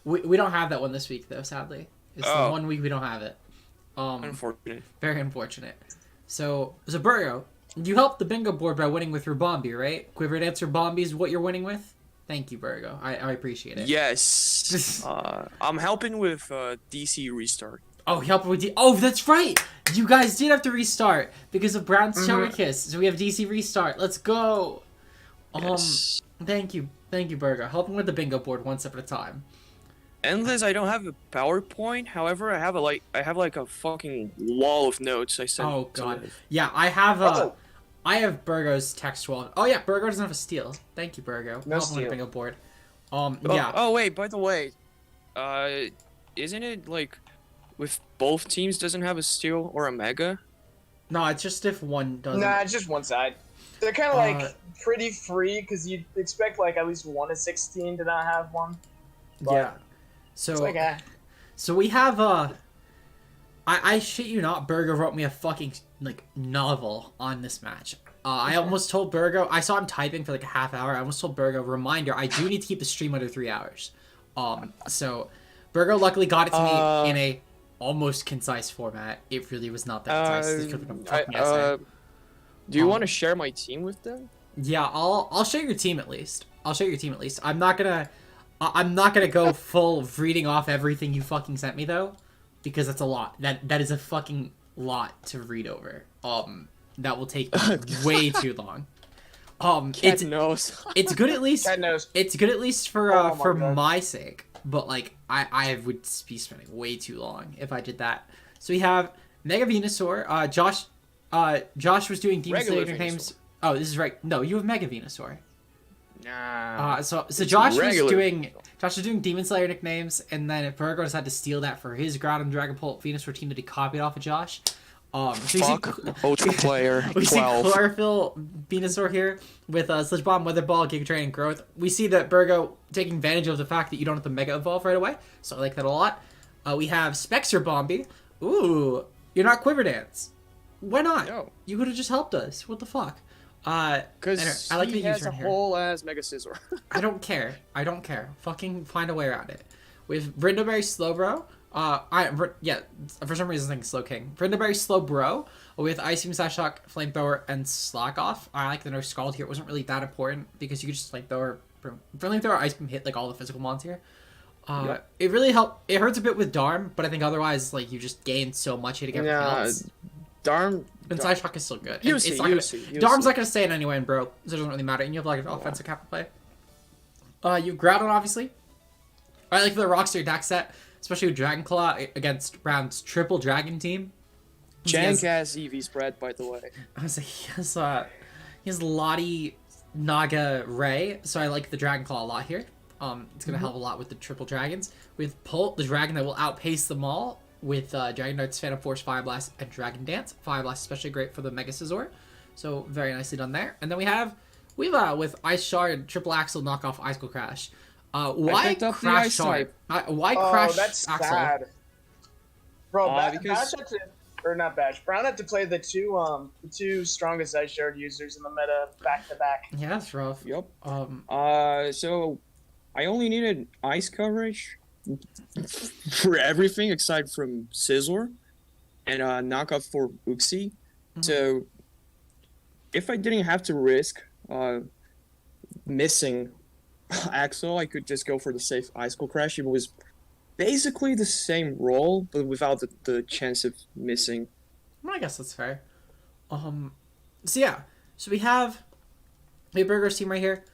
We don't have that one this week though. Sadly, it's the 1 week we don't have it. Unfortunate. Very unfortunate. So Burgo, you helped the bingo board by winning with Rubombi, right? Quiver Dancer Bombi is what you're winning with. Thank you, Burgo. I appreciate it. Yes. I'm helping with DC restart. Oh, helping with Oh, that's right. You guys did have to restart because of Brown's Kiss. So we have DC restart. Let's go. Yes. Thank you, Burgo. Helping with the bingo board one step at a time. Endless, I don't have a PowerPoint. However, I have a fucking wall of notes I sent. Oh god. Yeah, I have Burgo's text wall. Oh yeah, Burgo doesn't have a steal. Thank you, Burgo. No steal. With the bingo board. Yeah. Oh wait, by the way, isn't it like with both teams doesn't have a steal or a mega? No, it's just if one doesn't. Nah, it's just one side. They're kind of like pretty free because you'd expect like at least 1 of 16 to not have one. But yeah. So, so we have I shit you not, Burgo wrote me a fucking like novel on this match. I almost told Burgo, I saw him typing for like a half hour. I almost told Burgo, reminder, I do need to keep the stream under 3 hours. So Burgo luckily got it to me in a almost concise format. It really was not that concise. Do you want to share my team with them? Yeah, I'll share your team at least. I'm not gonna go full reading off everything you fucking sent me though, because that's a lot. That is a fucking lot to read over. That will take way too long. Cat knows. It's good at least. Cat knows. It's good at least for for God. my sake. But like I would be spending way too long if I did that. So we have Mega Venusaur. Josh was doing Demon Slayer nicknames. Oh, this is right. No, you have Mega Venusaur. Nah. So Josh was doing Demon Slayer nicknames, and then Burgo decided to steal that for his Groudon Dragapult Venusaur team that he copied off of Josh. Ultra player. We see Chlorophyll Venusaur here with Sludge Bomb, Weather Ball, Giga Drain, and Growth. We see that Burgo taking advantage of the fact that you don't have to Mega Evolve right away, so I like that a lot. We have Spexer Bombi. Ooh, you're not Quiver Dance. Why not? No. You could have just helped us. What the fuck? Because I like he the has user a here. whole ass Mega Scizor. I don't care. Fucking find a way around it. With Brindaberry Slowbro. For some reason I think Slow King. Brindaberry Slowbro with Ice Beam, Slash Shock, Flamethrower, and Slack Off. I like the no Scald here. It wasn't really that important because you could just Flamethrower, Ice Beam hit like all the physical mons here. It really helped. It hurts a bit with Darm, but I think otherwise like you just gain so much hitting everything else. Darm. And Slash Shock is still good. Darm's not gonna stay in anyway, bro. So it doesn't really matter. And you have like an offensive cap play. You have Groudon, obviously. I like the Rockster deck set, especially with Dragon Claw against Brown's triple Dragon team. Jank has EV spread, by the way. I was like, he has Lottie, Naga, Ray, so I like the Dragon Claw a lot here. It's going to help a lot with the triple dragons. We have Pult, the dragon that will outpace them all, with Dragon Darts, Phantom Force, Fire Blast, and Dragon Dance. Fire Blast especially great for the Mega Scizor. So very nicely done there. And then we've with Ice Shard, Triple Axle, Knockoff, Icicle Crash. Why Crash Shard? Why Crash that's Axle? sad. Bro, because- Bash had to, or not Bash, Brown had to play the two strongest Ice Shard users in the meta back to back. Yeah, that's rough. Yep. Um, So I only needed ice coverage for everything aside from Scizor and knockoff for Uxie. So if I didn't have to risk missing Axel, I could just go for the safe Icicle Crash. It was basically the same role, but without the chance of missing. I guess that's fair. So yeah, so we have Burger's team right here.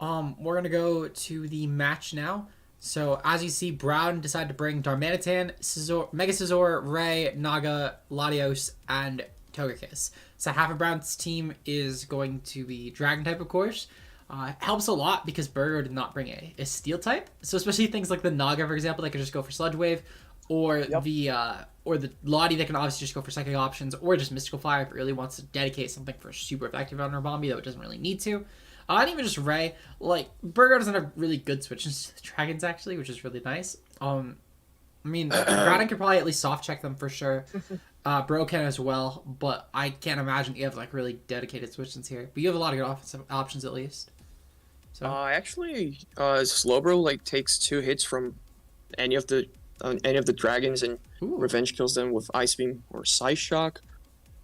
We're gonna go to the match now. So as you see, Brown decided to bring Darmanitan, Scizor, Mega Scizor, Ray, Naga, Latios, and Togekiss. So half of Brown's team is going to be Dragon type, of course. Helps a lot because Burger did not bring a Steel type. So especially things like the Naga, for example, they could just go for Sludge Wave, or the Lottie that can obviously just go for Psychic options, or just Mystical Fire if it really wants to dedicate something for super effective on Bombi, though it doesn't really need to. And even just Ray, like Burger doesn't have really good switches to the Dragons actually, which is really nice. I mean, Groudon could probably at least soft check them for sure. Bro can as well, but I can't imagine you have like really dedicated switches here. But you have a lot of good offensive options at least. So Actually, Slowbro like takes 2 hits from any of the dragons and revenge kills them with Ice Beam or Psy Shock.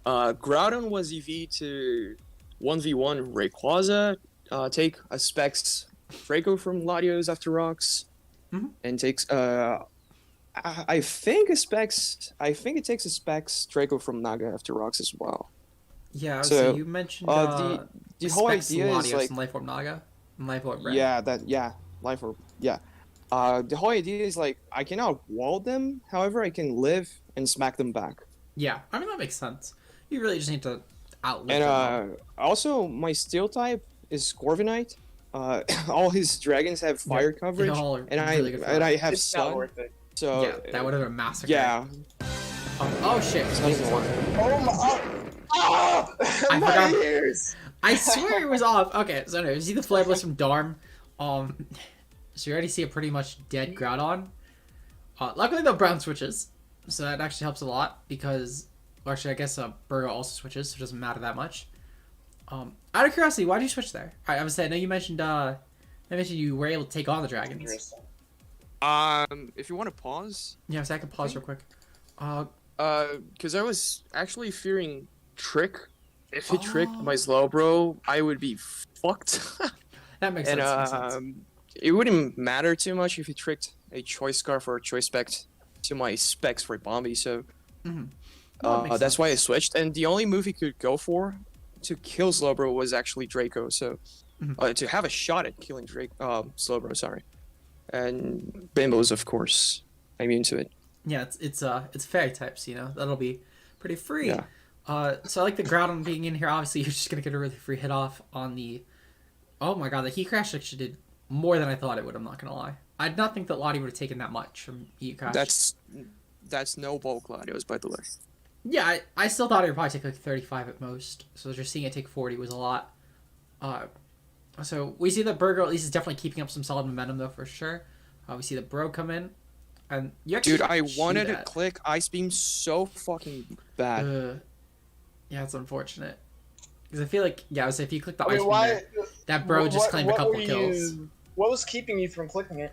Groudon was EV to 1v1 Rayquaza. Take a Specs Draco from Latios after Rocks, and takes I think it takes a Specs Draco from Naga after Rocks as well. Yeah, so you mentioned the whole Specs idea Latios is like and Life Orb Naga and Life Orb Ray. Life Orb the whole idea is like I cannot wall them, however I can live and smack them back. Yeah, I mean that makes sense. You really just need to outlive And them. also my Steel type is Scorvenite. All his dragons have fire coverage, all are and really good for I have It's not Sun. worth it. So Yeah, that would have been a massacre. yeah, Oh shit. it's not even worth it. Oh my! Oh, I my forgot. ears! I swear it was off. Okay, so anyway, you see the Flameless from Darm. So you already see a pretty much dead Groudon. Luckily though, Brown switches, so that actually helps a lot because, well, actually I guess Burgo also switches, so it doesn't matter that much. Out of curiosity, why did you switch there? I was saying, I know you mentioned you were able to take on the dragons. Interesting. If you want to pause, Yeah, so I can pause real quick. because I was actually fearing Trick. If he tricked my Slowbro, I would be fucked. That makes And sense. it wouldn't matter too much if he tricked a Choice Scarf or a Choice Spect to my Specs for Bombi. So That makes that's sense. why I switched. And the only move he could go for to kill Slowbro was actually Draco. So to have a shot at killing Slowbro, sorry. And Bimbo's, of course, immune to it. Yeah, it's fairy types, you know. That'll be pretty free. Yeah. So I like the Groudon being in here. Obviously, you're just gonna get a really free hit off on the. Oh my god, the Heat Crash actually did more than I thought it would. I'm not gonna lie. I did not think that Lottie would have taken that much from Heat Crash. That's no bulk Gladios, by the way. Yeah, I still thought it would probably take like 35 at most. So just seeing it take 40 was a lot. So we see that Burgo at least is definitely keeping up some solid momentum though for sure. We see the Bro come in, and you actually Dude, I shoot wanted to at- click Ice Beam so fucking bad. Yeah, it's unfortunate. Because I feel like, I would say if you click the I ice mean, beam why? there, that Bro just claimed a couple kills. What was keeping you from clicking it?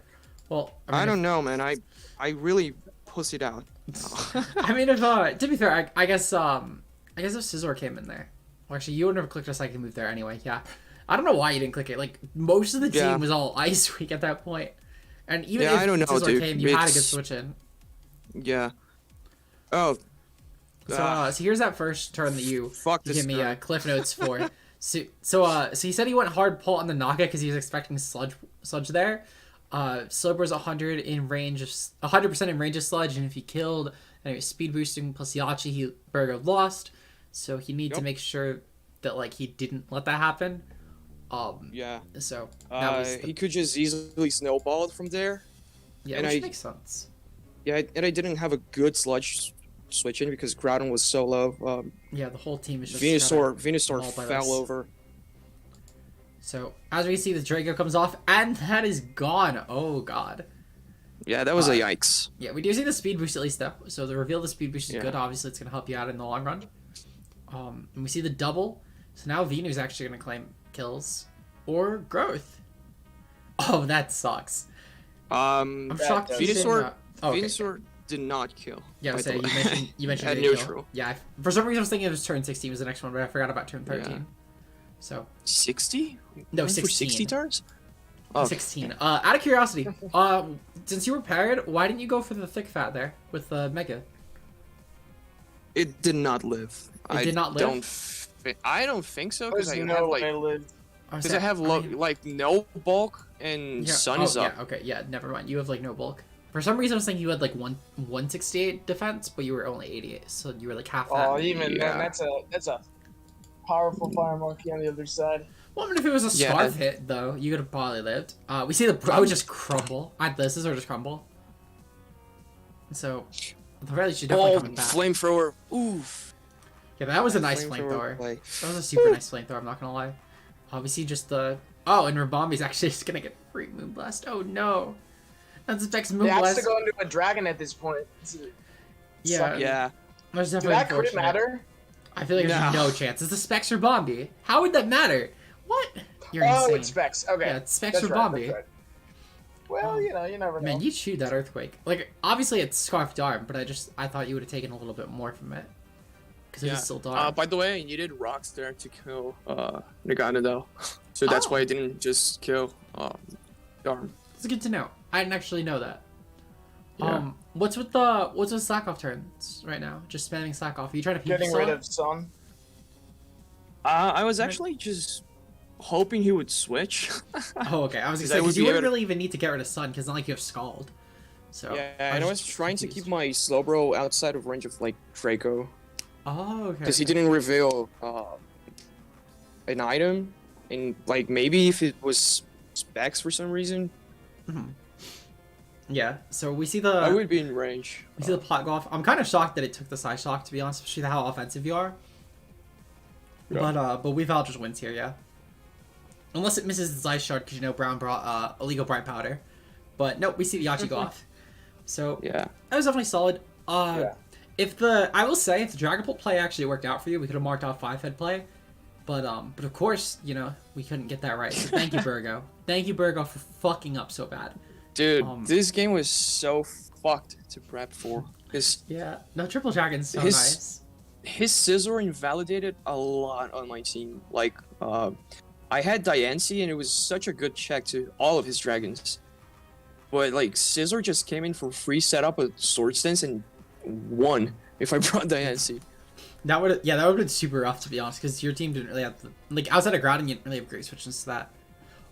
Well, I don't know, man. I really pussied out. I mean, if to be fair, I guess if Scizor came in there, well, actually, you would never clicked a second move there anyway. Yeah, I don't know why you didn't click it. Like most of the team Yeah. was all Ice Weak at that point, and even Yeah, if I don't know, Scizor dude. came, you had a good It's- switch in. Yeah. Oh, So here's that first turn that you fuck this give me guy. cliff notes for. So he said he went hard pull on the Naga because he was expecting sludge there. Slowbro's 100% in range of Sludge, and if he killed, and it was speed boosting plus Yachi, Burgo lost. So he needed to Yep. make sure that like he didn't let that happen. Yeah. So that was He could just easily snowball it from there. yeah, and which makes sense. Yeah, and I didn't have a good sludge switch in because Groudon was so low. Yeah, the whole team is just Venusaur mauled by fell this. over. So as we see, the Draco comes off, and that is gone. Oh god. Yeah, that was a yikes. Yeah, we do see the speed boost at least though. So the reveal of the speed boost is Yeah. good. Obviously, it's gonna help you out in the long run. And we see the double. So now Venu's actually gonna claim kills or growth. Oh, that sucks. I'm shocked. does. Venusaur, Okay. Venusaur did not kill. Yeah, I by was the saying, way. you mentioned At it didn't neutral. kill. Yeah, for some reason I was thinking it was turn 16 was the next one, but I forgot about turn 13. Yeah. So 60? No, Went for 16. 60 turns? Oh, 16. Out of curiosity, since you were paired, why didn't you go for the thick fat there with the Mega? it did not live. It did not live? I don't think so because There's I no have way like I lived. because I have like no bulk and Yeah. sun is up. Yeah, okay, yeah, never mind. You have like no bulk. For some reason, I was thinking you had like 168 defense, but you were only 88, so you were like half that. Oh, even Yeah. then, that's a powerful fire monkey on the other side. Well, I mean, if it was a Yeah. scarf hit, though, you could have probably lived. We see the Bro just crumble. This is or just crumble. So, at the very least, you're definitely Oh, coming back. flamethrower! Oof. Yeah, that was a nice flamethrower. play. That was a super nice flamethrower, I'm not gonna lie. We see just the... Oh, and Rabambi's actually just gonna get free Moonblast. Oh, no. That's Specs It has Moonblast. to go into a dragon at this point. Yeah, Yeah. that's Did definitely that crit unfortunate. matter? I feel like there's No. no chance. It's the Specs or Bombi. How would that matter? What? You're Oh, insane. it's Specs. Okay. Yeah, it's Specs That's or right, Bombi. that's right. Well, you know, you never know. Man, you chewed that Earthquake. Like, obviously it's Scarf Darm, but I thought you would have taken a little bit more from it. Because Yeah. it's still Darm. By the way, I needed rocks there to kill Nagano though. So that's Oh. why I didn't just kill Darm. It's good to know. I didn't actually know that. Yeah. What's with slack off turns right now? Just spamming slack off. Are you trying to peep Getting Saw? rid of Sun. I was actually just hoping he would switch. Oh, okay. I was gonna Because say, I would because you be wouldn't able to- really even need to get rid of Sun, because not like you have Scald. So, Yeah, and I was just trying to confused. keep my Slowbro outside of range of like Draco Oh, okay. because he didn't reveal an item, and like maybe if it was specs for some reason, Yeah, so we see the... I would be in range. We see the plot go off. I'm kind of shocked that it took the side shock, to be honest, especially how offensive you are. Yeah. But Weavile just wins here, yeah. Unless it misses the Ice Shard, because you know Brown brought illegal Bright Powder. But nope, we see the Yachi go off. So Yeah. that was definitely solid. Yeah. I will say, if the Dragapult play actually worked out for you, we could have marked out 5-head play. But of course, you know, we couldn't get that right. So thank you, Burgo. Thank you, Burgo, for fucking up so bad. Dude, Um, this game was so fucked to prep for. Yeah, no, Triple Dragon's so His- nice. His Scizor invalidated a lot on my team. Like, I had Diancie, and it was such a good check to all of his dragons. But, like, Scizor just came in for free setup with Sword Stance and won if I brought Diancie. That would have been super rough, to be honest, because your team didn't really have like outside of Groudon, you didn't really have great switches to that.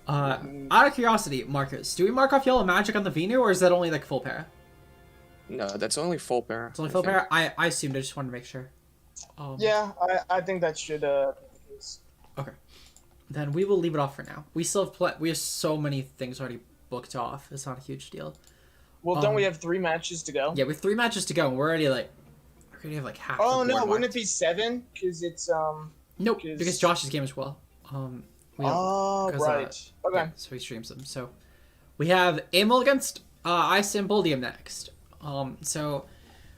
Out of curiosity, Marcus, do we mark off Yellow Magic on the Venu, or is that only like full pair? No, that's only full pair. It's only I full think. pair. I assumed. I just wanted to make sure. Yeah, I think that should be the case. Okay. Then we will leave it off for now. We still have we have so many things already booked off. It's not a huge deal. Well, don't we have 3 matches to go? Yeah, we have 3 matches to go, and we're already have like half. Oh the no, board wouldn't marked. it be 7? Because it's Nope, 'cause- because Josh's game as well. We don't- Oh 'cause, right. Okay. yeah, so he streams them. So we have Amel against Ice and Boldium next. So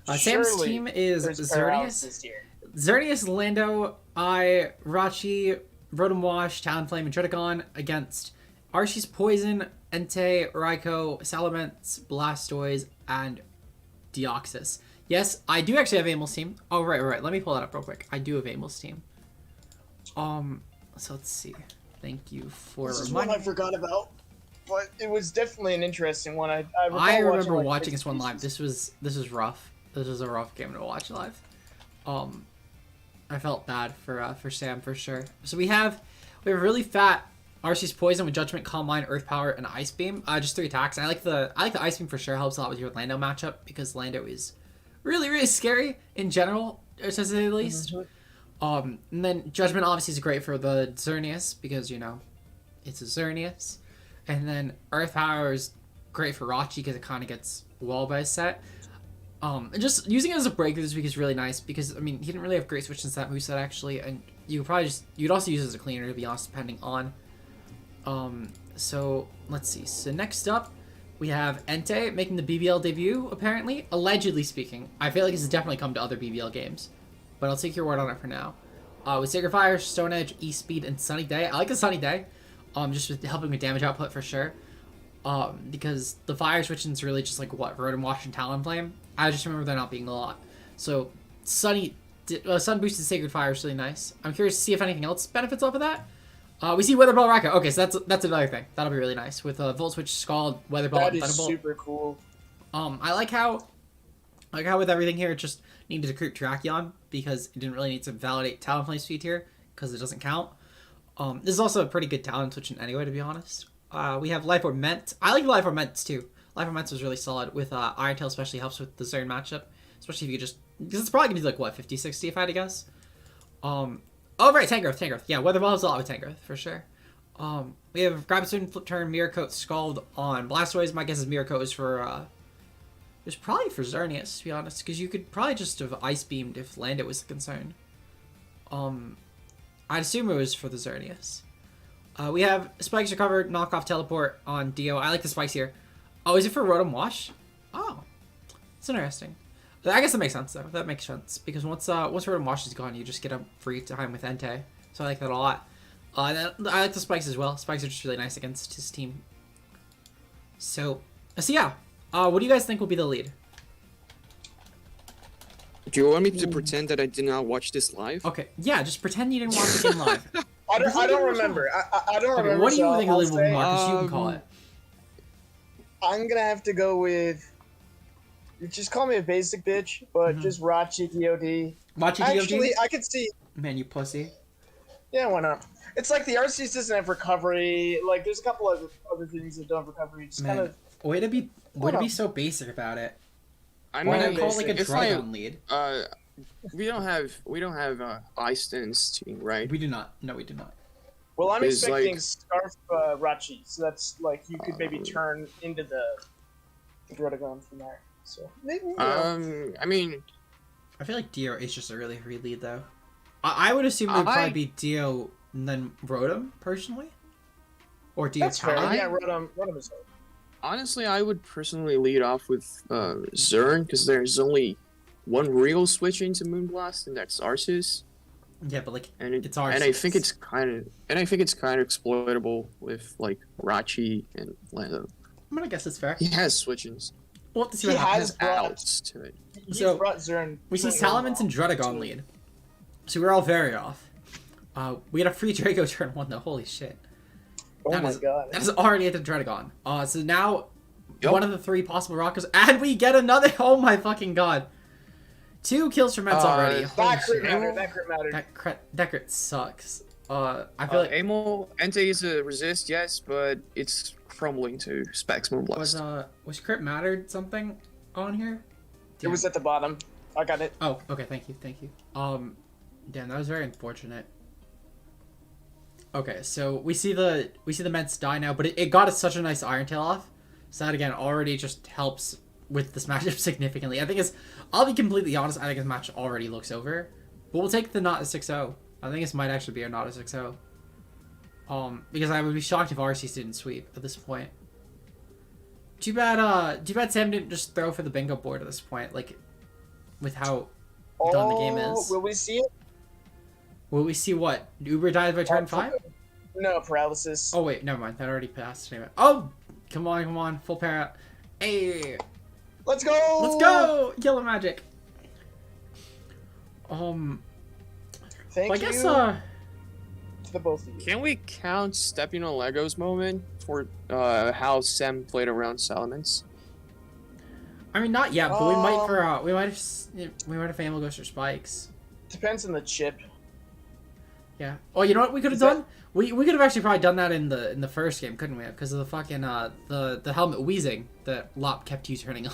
Sam's Surely team is there's Xerneas, paralysis here. Xerneas, Lando, Rachi, Rotom Wash, Talonflame, and Triticon against Arceus Poison, Entei, Raikou, Salamence, Blastoise, and Deoxys. Yes, I do actually have Amel's team. Oh, right. Let me pull that up real quick. I do have Amel's team. So let's see. Thank you for This is one I reminding me. forgot about, but it was definitely an interesting one. I I recall remember like, watching bits this one and live. pieces. This was rough. This was a rough game to watch live. I felt bad for Sam for sure. So we have really fat Arceus Poison with Judgment, Calm Mind, Earth Power, and Ice Beam. Just 3 attacks. I like the Ice Beam for sure. Helps a lot with your Lando matchup because Lando is really scary in general, to say the least. And then Judgment obviously is great for the Xerneas because, you know, it's a Xerneas. And then Earth Power is great for Rachi because it kind of gets wall by set. And just using it as a breakthrough this week is really nice because, I mean, he didn't really have great switch into that moveset actually, and you'd also use it as a cleaner to be honest, depending on. So let's see. So next up, we have Entei making the BBL debut, apparently. Allegedly speaking. I feel like this has definitely come to other BBL games, but I'll take your word on it for now. With Sacred Fire, Stone Edge, E-Speed, and Sunny Day. I like the Sunny Day, just with helping with damage output for sure. Because the fire switching is really just like what Rotom Wash and Talonflame. I just remember there not being a lot. So Sun boosted Sacred Fire is really nice. I'm curious to see if anything else benefits off of that. We see Weather Ball Raka. Okay, so that's another thing. That'll be really nice with Volt Switch, Scald, Weather Ball, and Thunderbolt. That is super cool. I like how with everything here it just needed to creep Terrakion because it didn't really need to validate Talonflame's speed here because it doesn't count. This is also a pretty good Talon switching anyway, to be honest. We have Life Orb Ment. I like Life Orb Ments too. Life Orb Ments was really solid with Iron Tail, especially helps with the Zern matchup. Especially if you just, because it's probably gonna be like what 50-60 if I had to guess. Oh right, Tangrowth. Yeah, Weather Ball helps a lot with Tangrowth for sure. We have Graviton, Flip Turn, Mirror Coat, Scald on Blastoise. My guess is Mirror Coat is for it's probably for Xerneas to be honest, because you could probably just have Ice Beamed if Landit was a concern. I'd assume it was for the Xerneas. We have Spikes Recover, Knockoff Teleport on Dio. I like the spikes here. Oh, is it for Rotom Wash? Oh, it's interesting. I guess that makes sense though. That makes sense because once Rotom Wash is gone, you just get a free time with Entei. So I like that a lot. I like the spikes as well. Spikes are just really nice against his team. So yeah. What do you guys think will be the lead? Do you want me to pretend that I did not watch this live? Okay, yeah, just pretend you didn't watch the game live. I don't remember. I don't remember. Okay, what do you think the lead will be, say, Marcus? You can call it. I'm gonna have to go with. You just call me a basic bitch, but just Rachi DOD. Rachi DOD? Actually, I could see. Man, you pussy. Yeah, why not? It's like the Arceus doesn't have recovery. Like, there's a couple of other things that don't have recovery. Just kind of. Way to be so basic about it. I Why mean, not call it like a Dragon lead? We don't have Ice Dance team, right? We do not. No, we do not. Well, I'm It's expecting like- Scarf Rachi, so that's like you could maybe turn into the Druddigon from there. So maybe. You know. I mean, I feel like Dio is just a really free lead though. I would assume it would probably be Dio and then Rotom personally, or Dio. That's fair. Talon. Yeah, Rotom is. honestly, I would personally lead off with Zern because there's only one real switch into Moonblast, and that's Arceus. Yeah, but like It's Arceus. And I think it's kind of exploitable with like Rachi and Lando. I'm gonna guess it's fair. He has switches. We'll have to see He what happens. has brought, Outs to it. he's So, brought Zern. We see playing really Salamence and well. Druddigon lead. So we're all very off. We had a free Draco turn 1 though. Holy shit. Oh That my is- god. That is already at the Druddigon. So now Yup. one of the 3 possible rockers, and we get another. Oh my fucking god. 2 kills from Mets already. Holy That crit shit. mattered. That crit mattered. That crit sucks. I feel like Amel Entei is a resist, yes, but it's crumbling to Specs Moonblast. was crit mattered something on here? It was at the bottom. I got it. Oh, okay, thank you. Damn, that was very unfortunate. Okay, so we see the Mets die now, but it got us such a nice Iron Tail off. So that again already just helps with this matchup significantly. I'll be completely honest, I think this match already looks over. But we'll take the not a 6-0. I think this might actually be a not a 6-0. Because I would be shocked if Arceus didn't sweep at this point. Too bad Sam didn't just throw for the bingo board at this point, like with how done the game is. Will we see it? Will we see what? Uber dies by turn 5? No, paralysis. Oh wait, never mind. That already passed. Anyway. Oh! Come on. Full para. Hey! Let's go! Let's go! Yellow magic. Thank I you guess, to the both of you. Can we count stepping on Legos moment for how Sam played around Salamence? I mean, not yet, but we might have Family Ghost or Spikes. Depends on the chip. Yeah. Oh, you know what we could have done? We could have actually probably done that in the first game, couldn't we? Because of the fucking the helmet wheezing that Lop kept you turning on.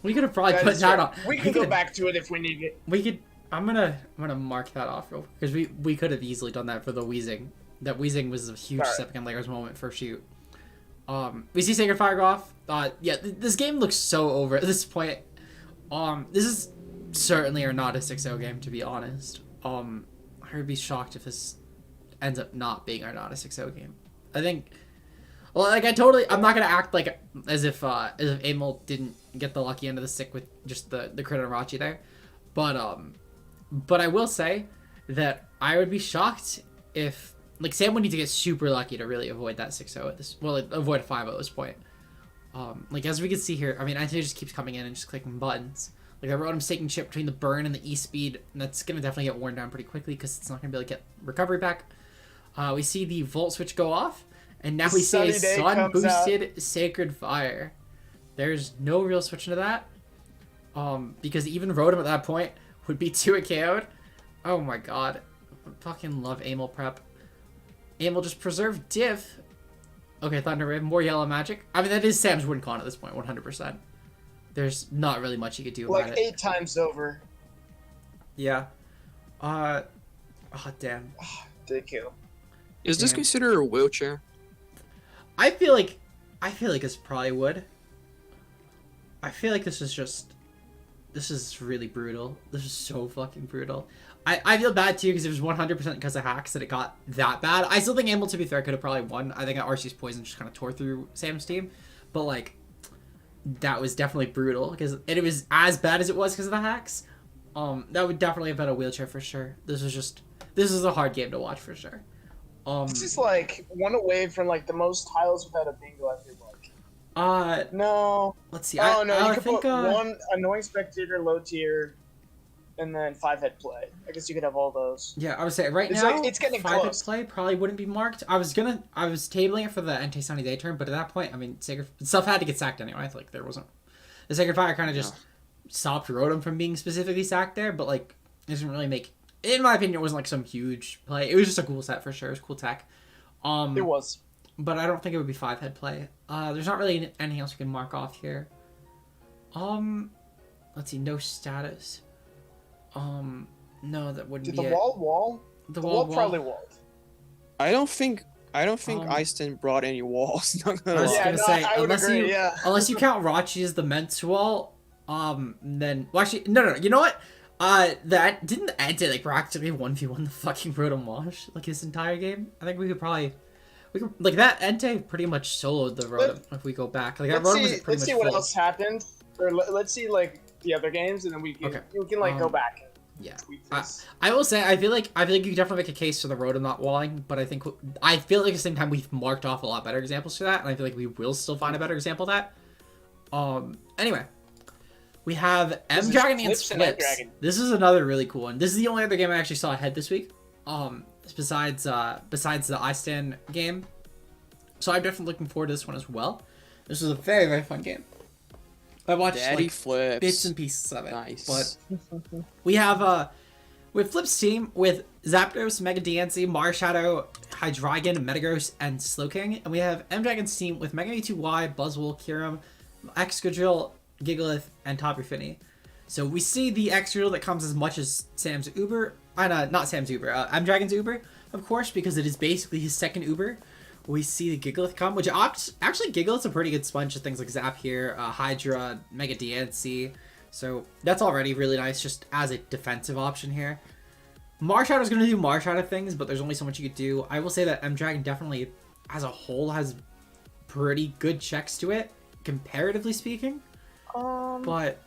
We could have probably That put is that fair. on. We can go back to it if we need it. We could. I'm gonna mark that off real because we could have easily done that for the wheezing that Weezing was a huge Alright. step in Lager's moment for shoot. We see Sacred Fire go off. Yeah, this game looks so over at this point. This is certainly or not a 6-0 game, to be honest. I would be shocked if this ends up not being or not a 6-0 game. I think, well, like I'm not gonna act like as if Amel didn't get the lucky end of the stick with just the crit on Rachi there, but I will say that I would be shocked if, like, Sam would need to get super lucky to really avoid that 6-0 at this, well, avoid a 5-0 at this point. Like, as we can see here, I mean, Ante just keeps coming in and just clicking buttons. Like, I wrote him taking chip between the burn and the E-speed, and that's going to definitely get worn down pretty quickly because it's not going to be able to get recovery back. We see the Volt Switch go off, and now we see a Sun-boosted Sacred Fire. There's no real switch into that, because even Rotom at that point would be 2 KO'd. Oh my god. I fucking love Amel prep. Amel just preserve diff. Okay, Thunder Wave, more yellow magic. I mean, that is Sam's win con at this point, 100%. There's not really much you could do about it. Like 8 times over. Yeah. Oh, damn. Did kill. Is this considered a wheelchair? I feel like this probably would. I feel like this is really brutal. This is so fucking brutal. I feel bad too because it was 100% because of hacks that it got that bad. I still think Amel, to be fair, could have probably won. I think Arceus Poison just kind of tore through Sam's team, but like that was definitely brutal because it was as bad as it was because of the hacks. That would definitely have been a wheelchair for sure. This is a hard game to watch for sure. This is like one away from like the most tiles without a bingo, I feel like. No. Let's see. Oh, no, you I could think, put one annoying spectator, low tier, and then 5-head play. I guess you could have all those. Yeah, I would say right It's now, like, it's getting 5-head close. play probably wouldn't be marked. I was tabling it for the Entei Sunny Day turn, but at that point, I mean, Sacred stuff had to get sacked anyway. Like there wasn't the Sacred Fire kind of just stopped Rotom from being specifically sacked there, but like it doesn't really make. In my opinion, it wasn't like some huge play. It was just a cool set for sure. It was cool tech. It was. But I don't think it would be 5-head play. There's not really anything else we can mark off here. Let's see, no status. No, that wouldn't Did be the it. wall? The The wall wall probably walled. I don't think Eiston brought any walls. Not I gonna was lie. gonna say, I would agree, unless you count Rachi as the Ments wall, then well, actually no. You know what? That didn't the Ante like practically 1v1 the fucking Rotom Wash like his entire game. I think we could like that Entei pretty much soloed the Rotom if we go back. Like that Rotom was pretty Let's much see what full. else happened, or let's see like the other games, and then we can like go back. And Yeah, tweak this. I will say I feel like you can definitely make a case for the Rotom not walling, but I feel like at the same time we've marked off a lot better examples for that, and I feel like we will still find a better example of that. Anyway, we have M Dragon against Flips. This is another really cool one. This is the only other game I actually saw ahead this week. Besides the iStan game, so I'm definitely looking forward to this one as well. This is a very, very fun game. I watched Daddy Flips. bits and pieces of it. Nice. But we have with Flip's team with Zapdos, Mega DNC, Marshadow, Hydreigon, Metagross, and Slowking, and we have M Dragon's team with Mega M2Y, Buzzwole, Kyurem, Excadrill, Gigalith, and Tapu Fini. So we see the Excadrill that comes as much as Sam's Uber, not Sam's Uber, M Dragon's Uber, of course, because it is basically his second Uber. We see the Gigalith come, which actually Gigalith's a pretty good sponge of things like Zap here, Hydra, Mega DNC. So that's already really nice just as a defensive option here. Marshadow's going to do Marshadow things, but there's only so much you could do. I will say that M Dragon definitely, as a whole, has pretty good checks to it, comparatively speaking. But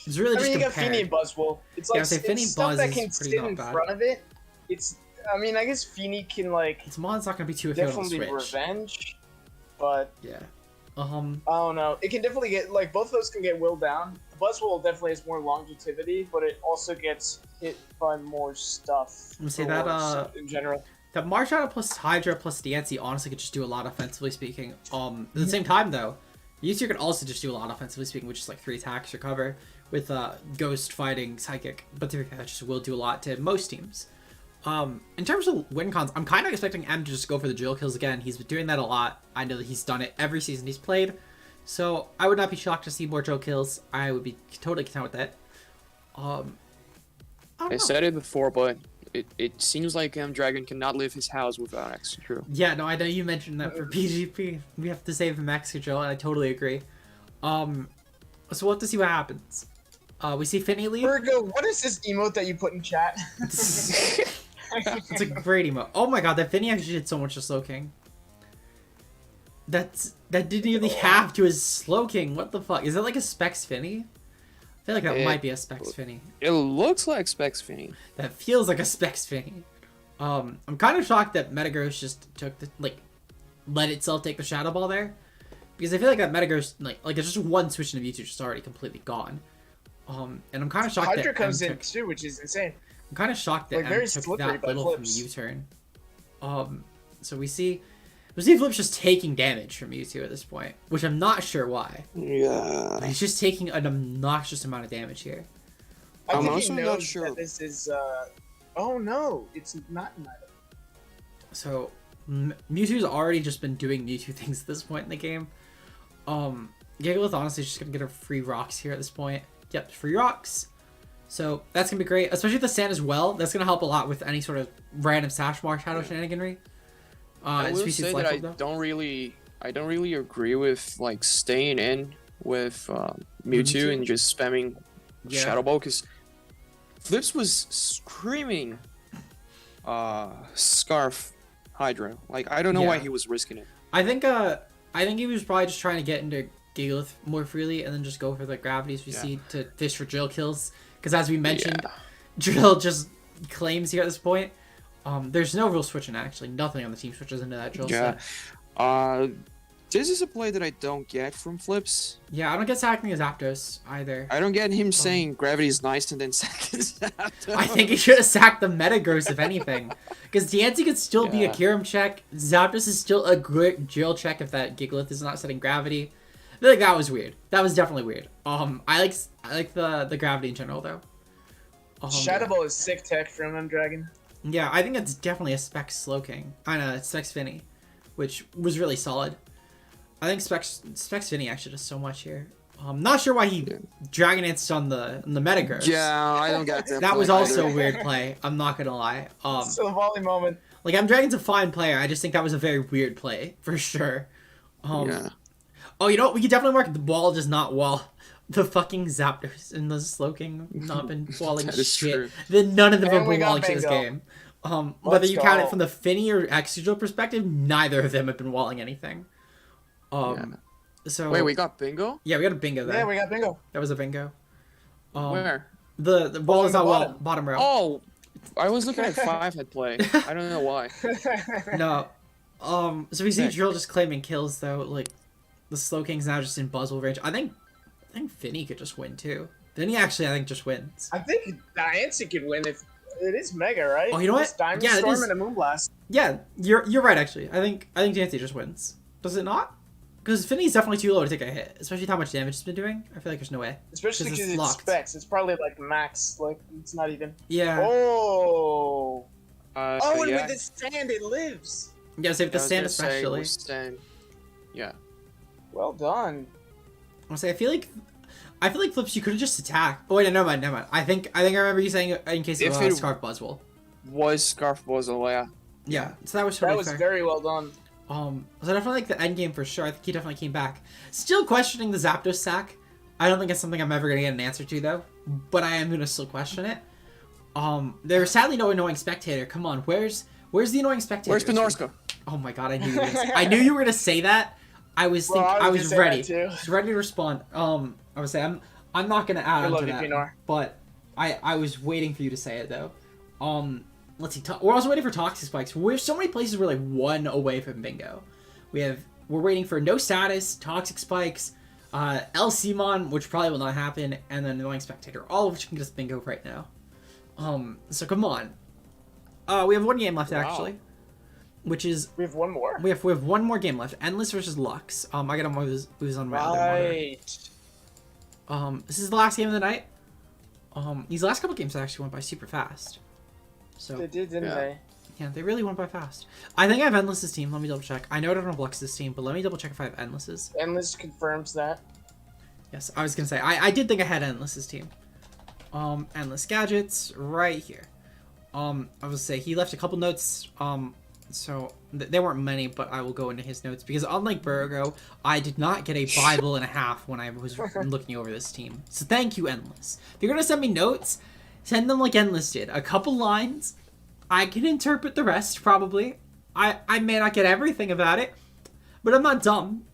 it's really just you got compared. Fini and Buzzwole. It's like Fini stuff Buzz that is can pretty sit not in bad. front of it. I guess Fini can like Its mod's not going to be too efficient on definitely Switch. revenge, but Yeah. I don't know. It can definitely get like both of those can get willed down. The Buzzwole definitely has more longevity, but it also gets hit by more stuff. Let me say that in general. That Marshadow plus Hydra plus DNC honestly could just do a lot offensively speaking. At the same time though, User could also just do a lot offensively speaking, which is like 3 attacks recover with Ghost fighting Psychic. But to be fair, that just will do a lot to most teams. In terms of win cons, I'm kind of expecting M to just go for the drill kills again. He's been doing that a lot. I know that he's done it every season he's played. So I would not be shocked to see more drill kills. I would be totally content with that. I said it before, but it seems like Dragon cannot leave his house without Extra. Yeah, no, I know you mentioned that for PGP. We have to save him extra drill, and I totally agree. So we'll have to see what happens. We see Finny leave. Virgo, what is this emote that you put in chat? It's a great emote. Oh my god, that Finny actually did so much to Slowking. That didn't even have to his Slowking. What the fuck? Is that like a Specs Finny? I feel like that might be a Specs Finny. It looks like Specs Finny. That feels like a Specs Finny. I'm kind of shocked that Metagross just took the let itself take the Shadow Ball there, because I feel like that Metagross like it's just one switch into Mewtwo just already completely gone. And I'm kind of shocked Hydra that comes M in too, which is insane. I'm kind of shocked that Like, very M took slippery that by little from Flips. U-turn. So we see Flips just taking damage from Mewtwo at this point, which I'm not sure why. Yeah. But he's just taking an obnoxious amount of damage here. I I'm think also he not knows sure. that this is. Oh no, it's not an item. So Mewtwo's already just been doing Mewtwo things at this point in the game. Gigalith honestly is just gonna get her free rocks here at this point. Yep, free rocks. So that's gonna be great, especially with the sand as well. That's gonna help a lot with any sort of random Sash Marsh Shadow shenaniganry. I will Species say life that up, though. I don't really agree with like staying in with Mewtwo and just spamming Shadow Ball, because Flips was screaming Scarf Hydra. Like, I don't know why he was risking it. I think he was probably just trying to get into Gigalith more freely and then just go for the gravities we see to fish for drill kills. Because as we mentioned, drill just claims here at this point. There's no real switching actually. Nothing on the team switches into that drill set. This is a play that I don't get from Flips. Yeah, I don't get sacking his Zapdos either. I don't get him saying gravity is nice and then sack his Zapdos. I think he should have sacked the Metagross if anything. Because Diancie could still be a Kyurem check. Zapdos is still a good drill check if that Gigalith is not setting gravity. I feel like that was weird. That was definitely weird. I like the gravity in general though. Shadow Ball is sick tech from M Dragon. Yeah, I think it's definitely a Specs Slowking. I know, it's Specs Finny, which was really solid. I think Specs Finny actually does so much here. I'm not sure why he Dragon Danced on the Metagross. Yeah, I don't get that. That was also a weird play. I'm not gonna lie. So the volley moment. Like M-Dragon's a fine player. I just think that was a very weird play for sure. Oh, you know what? We could definitely mark the ball does not wall. The fucking Zapdos and the Slowking not been walling shit. True. Then none of them And have we been got walling shit this Bingo. game. Whether you count go. it from the Finny or Exegil perspective, neither of them have been walling anything. So Wait, we got Bingo? yeah, we got a bingo there. Yeah, we got bingo. That was a bingo. Where? The ball is the not well bottom. bottom row. Oh, I was looking at 5-head play. I don't know why. No. So we see Heck. Drill just claiming kills though. Like the Slowking's now just in Buzzwole range. I think Finny could just win too. Finny actually I think just wins. I think Diancie could win if it is Mega, right? Oh, you know what? It's Diamond Yeah, it Storm is. and a Moonblast. Yeah, you're right actually. I think Diancie just wins. Does it not? Because Finny's definitely too low to take a hit, especially with how much damage it's been doing. I feel like there's no way. Especially 'Cause it's because it's locked. specs. It's probably like max. Like it's not even. Yeah. Oh. Oh, and yeah. with the sand, it lives. Yeah, save the I was sand gonna say, especially. with sand. Yeah. Well done. I'll say I feel like Flips you could have just attacked. Oh wait, no, never mind. I think I remember you saying in case of If it- Scarf Buzzwole. Was Scarf Buzzwole, yeah. Yeah, so that was That totally was fair. very well done. So I definitely like the end game for sure. I think he definitely came back. Still questioning the Zapdos sack. I don't think it's something I'm ever gonna get an answer to though, but I am gonna still question it. There's sadly no annoying spectator. Come on, where's the annoying spectator? Where's Pinorska? Oh my god, I knew you were gonna I knew you were gonna say that. I was Well, I I was was gonna say ready. that too. I was ready to respond. I would say I'm not gonna add I on love to you, that, Pinor. but I was waiting for you to say it though. Let's see. We're also waiting for Toxic Spikes. We're so many places we're like one away from bingo. We're waiting for No Status, Toxic Spikes, LCmon, which probably will not happen, and then Annoying Spectator, all of which can just bingo right now. So come on. We have one game left actually, which is We have one more. we have one more game left. Endless versus Lux. I gotta move on my other monitor. Right. This is the last game of the night. These last couple games actually went by super fast. So They did, didn't Yeah. they? yeah, they really went by fast. I think I have Endless's team. Let me double check. I know I don't have Lux's team, but let me double check if I have Endless's. Endless confirms that. Yes, I was gonna say I did think I had Endless's team. Endless gadgets right here. I would say he left a couple notes. So there weren't many, but I will go into his notes because unlike Burgo, I did not get a Bible and a half when I was looking over this team. So thank you, Endless. If you're gonna send me notes, send them like Endless did. A couple lines. I can interpret the rest probably. I may not get everything about it, but I'm not dumb.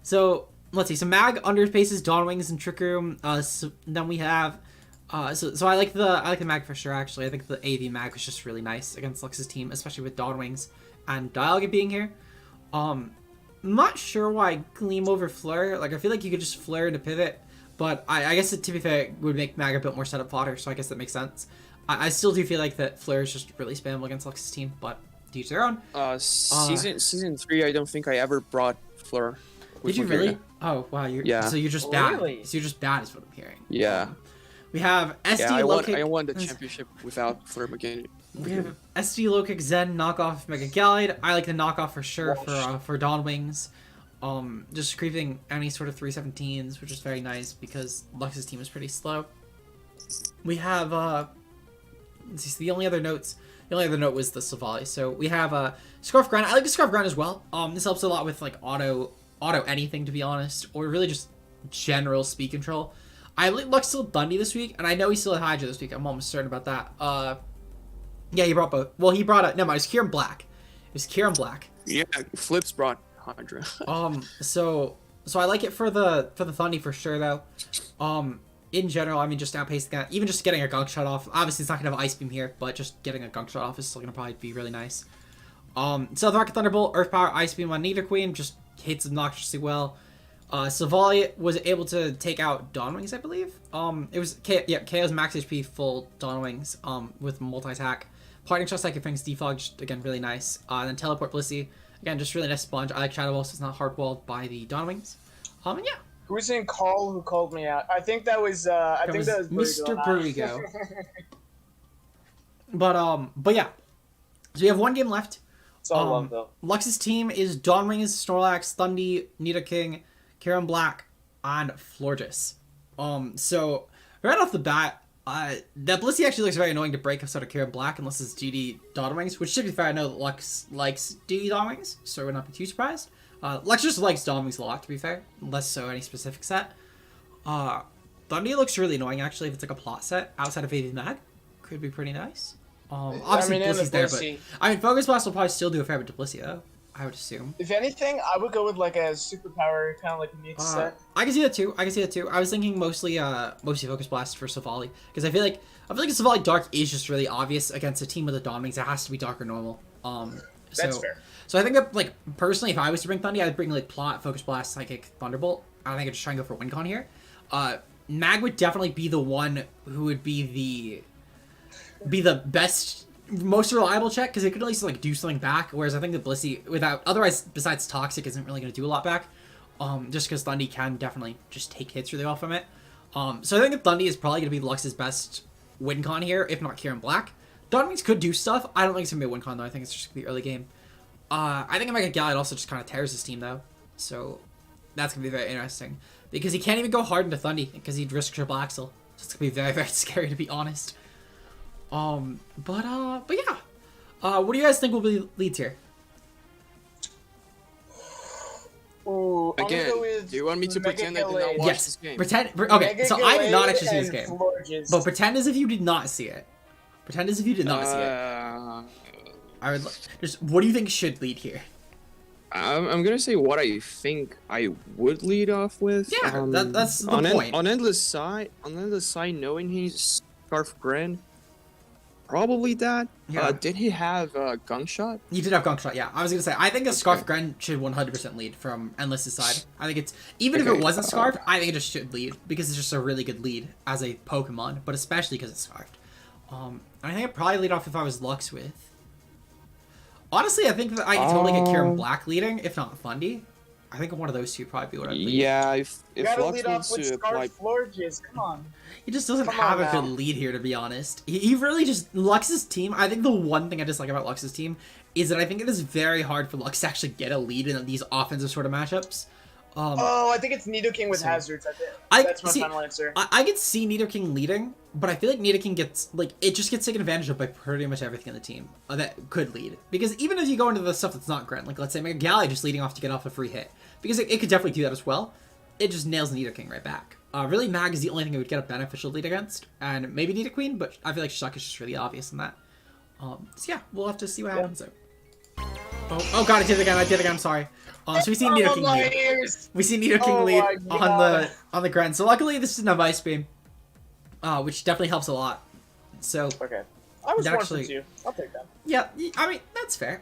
So let's see. So Mag underpaces Dawn Wings and Trick Room. So then we have. So I like the Mag for sure. Actually, I think the AV Mag was just really nice against Lux's team, especially with Dawn Wings and Dialga being here. I'm not sure why Gleam over Flare. Like I feel like you could just Flare into pivot, but I guess to be fair, it would make Mag a bit more setup fodder. So I guess that makes sense. I still do feel like that Flare is just really spammable against Lux's team, but to each their own. Season 3, I don't think I ever brought Flare. Did you really? Oh wow, yeah. So you're just bad. Really? So you're just bad, is what I'm hearing. Yeah. We have SD I Lokic. won the championship without Flare again. We have SD Lokic Zen knockoff Mega Gallade. I like the knockoff for sure for Dawn Wings. Just creeping any sort of 317s, which is very nice because Lux's team is pretty slow. We have let's see, the only other note was the Savali. So we have Scarf Grind. I like the Scarf Grind as well. This helps a lot with like auto anything, to be honest, or really just general speed control. I like Lux still Dundee this week, and I know he's still at Hydra this week. I'm almost certain about that. Yeah, he brought both. Well, he brought no, it was Kieran Black. It was Kieran Black. Yeah, Flips brought Hydra. So I like it for the Thundy for sure though. In general, I mean, just outpacing that, even just getting a gunk shot off. Obviously, it's not gonna have Ice Beam here, but just getting a gunk shot off is still gonna probably be really nice. South Rocket Thunderbolt, Earth Power, Ice Beam on Nidoqueen just hits obnoxiously well. Savali was able to take out Dawn Wings, I believe. It was KO's max HP full Dawn Wings with multi-attack. Parting Shot, Psychic Fangs, Defog, just again really nice. And then Teleport Blissey, again just really nice sponge. I like Shadow Ball, so it's not hard walled by the Dawn Wings. And yeah. Who was in Carl who called me out? I think that was that was Mr. Burrigo. But yeah. So we have one game left. It's all love though. Lux's team is Dawn Wings, Snorlax, Thundy, Nidoking, Kieran Black, and Florges. So right off the bat, that Blissey actually looks very annoying to break outside of Kieran Black unless it's GD Dawn Wings, which should be fair. I know that Lux likes GD Dawn Wings, so we're not be too surprised. Lux just likes Dawn Wings a lot, to be fair, less so any specific set. Thundy looks really annoying actually if it's like a plot set outside of AV Mag. Could be pretty nice. Obviously Blissey's there, but I mean Focus Blast will probably still do a fair bit to Blissey though, I would assume. If anything, I would go with like a superpower kind of like mix set. I can see that too. I was thinking mostly Focus Blast for Savali because I feel like Savali Dark is just really obvious against a team with a Dawn Wings. It has to be Dark or normal. That's fair. So I think that like personally, if I was to bring Thundy, I'd bring like Plot, Focus Blast, Psychic, Thunderbolt. I think I'd just try and go for WinCon here. Mag would definitely be the one who would be the best, most reliable check because it could at least like do something back. Whereas I think that Blissey, otherwise besides Toxic, isn't really going to do a lot back. Just because Thundy can definitely just take hits really well from it. So I think that Thundy is probably going to be Lux's best WinCon here, if not Kieran Black. Dawn Wings could do stuff. I don't think it's going to be a WinCon though. I think it's just going to be early game. I think Mega Gallade also just kind of tears his team though. So that's going to be very interesting. Because he can't even go hard into Thundy because he'd risk Triple Axel. So it's going to be very, very scary to be honest. But yeah. What do you guys think will be leads here? Ooh, again, do you want me to pretend I did not watch this game? Okay, so I did not actually see this game. But pretend as if you did not see it. Pretend as if you did not see it. I would just. What do you think should lead here? I'm gonna say what I think I would lead off with. Yeah, that's the point. On Endless Side, knowing he's Scarf Grand, probably that. Yeah. Did he have Gunk Shot? He did have Gunk Shot, yeah. I was gonna say, I think a Scarf Gren should 100% lead from Endless's side. I think it's, even if it wasn't Scarf, I think it just should lead, because it's just a really good lead as a Pokemon, but especially because it's Scarfed. I think I'd probably lead off if I was Lux with. Honestly, I think that I could totally get Kieran Black leading, if not Thundy. I think one of those two probably be what I'd lead. Yeah, if Lux needs to apply... Florges, come on. He just doesn't have a good lead here, to be honest. He really just... Lux's team, I think the one thing I dislike about Lux's team is that I think it is very hard for Lux to actually get a lead in these offensive sort of matchups. Oh, I think it's Nidoking with so- hazards. I That's my see. final answer. I could see Nidoking leading, but I feel like Nidoking gets it just gets taken advantage of by pretty much everything in the team that could lead. Because even if you go into the stuff that's not Grunt, like let's say Mega Galley just leading off to get off a free hit, because it could definitely do that as well. It just nails Nidoking right back. Really, Mag is the only thing it would get a beneficial lead against, and maybe Nidoqueen, but I feel like Shuck is just really obvious in that. So yeah, we'll have to see what happens there. Oh god, I did it again. I'm sorry. So we see Nidoking lead. Ears. We see Nidoking Oh lead my God. on the Grunt. So luckily this is an Ice Beam, which definitely helps a lot. So Okay. I was Actually- 1 for 2. I'll take that. yeah, I mean that's fair.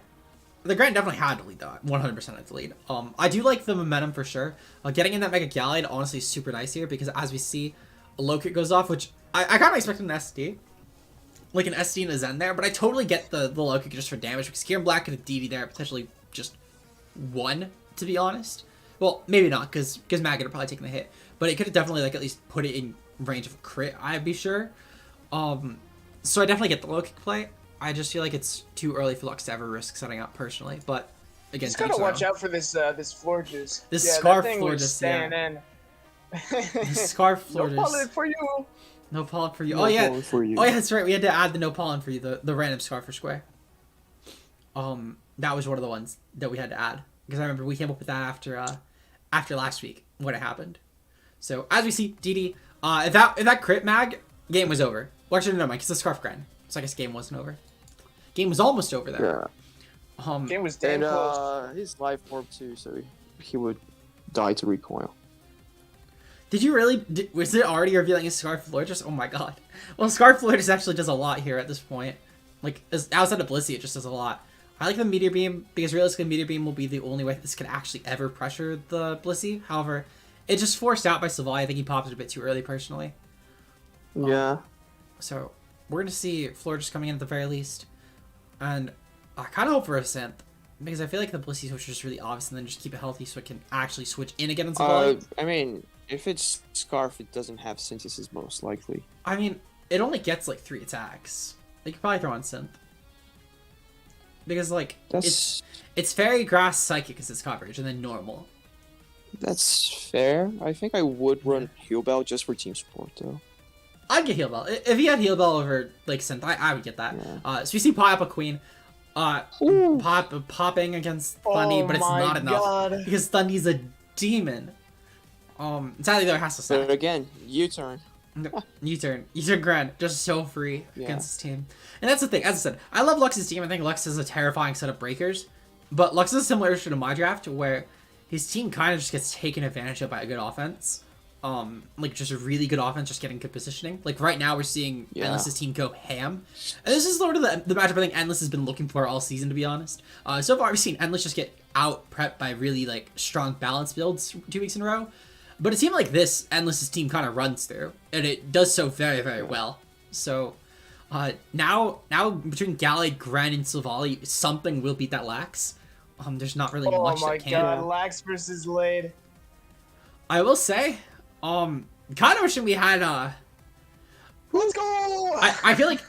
The Grunt definitely had to lead though, 100% had to lead. I do like the momentum for sure. Getting in that Mega Gallade honestly is super nice here because as we see, a low kick goes off, which I kind of expected an SD. Like an SD and a Zen there, but I totally get the low kick just for damage because Kieran Black could have DD there potentially just one, to be honest. Well, maybe not because Mag would have probably taken the hit, but it could have definitely like at least put it in range of a crit, I'd be sure. So I definitely get the low kick play. I just feel like it's too early for Lux to ever risk setting up personally, but again, Just gotta watch out for this this floor juice. This yeah, Scarf that thing floor was juice, staying yeah. in. The Scarf No Florges. pollen for you. No pollen for you. No Oh yeah. pollen for you. Oh yeah, that's right. We had to add the no pollen for you, the random scarf for Square. That was one of the ones that we had to add because I remember we came up with that after last week when it happened. So as we see, DD, if that crit Mag, game was over. Well, actually no, Mike, it's the scarf grind. So I guess game wasn't over. Game was almost over there. Yeah. Game was damn And close. his life orb too, so he would die to recoil. Did you really? Was it already revealing a Scarf Florges? Oh my god. Well, Scarf Florges actually does a lot here at this point. Like, outside of Blissey, it just does a lot. I like the Meteor Beam, because realistically, Meteor Beam will be the only way this could actually ever pressure the Blissey. However, it's just forced out by Sylvie. I think he popped it a bit too early, personally. Yeah. So, we're going to see Florges coming in at the very least. And I kind of hope for a Synth, because I feel like the Blissey switch is just really obvious, and then just keep it healthy so it can actually switch in again on Sylvie. I mean, if it's Scarf, it doesn't have Synthesis most likely. I mean, it only gets like 3 attacks. They could probably throw on Synth. Because, like, That's it's Fairy, Grass, Psychic as its coverage, and then normal. that's fair. I think I would run Heal Bell just for team support though. I'd get Heal Bell. If he had Heal Bell over, like, Synth, I would get that. Yeah. So we see Pop a Queen. Popping against Thundy, Oh but it's my not enough. God. Because Thundy's a demon. Sadly, though, it has to But sack. again, U-turn. U-turn Grand, just so free Yeah. against his team. And that's the thing, as I said, I love Lux's team. I think Lux has a terrifying set of breakers. But Lux is a similar issue to my draft, where his team kind of just gets taken advantage of by a good offense. Like just a really good offense, just getting good positioning. Like right now, we're seeing Yeah. Endless's team go ham, and this is sort of the matchup I think Endless has been looking for all season, to be honest. So far we've seen Endless just get out prepped by really like strong balance builds 2 weeks in a row. But a team like this, Endless's team kind of runs through, and it does so very, very well. So now between Gallade, Gren, and Silvally, something will beat that Lax. There's not really Oh much my that can. god, Lax versus Lade. I will say, kind of wishing we had Let's go! I feel like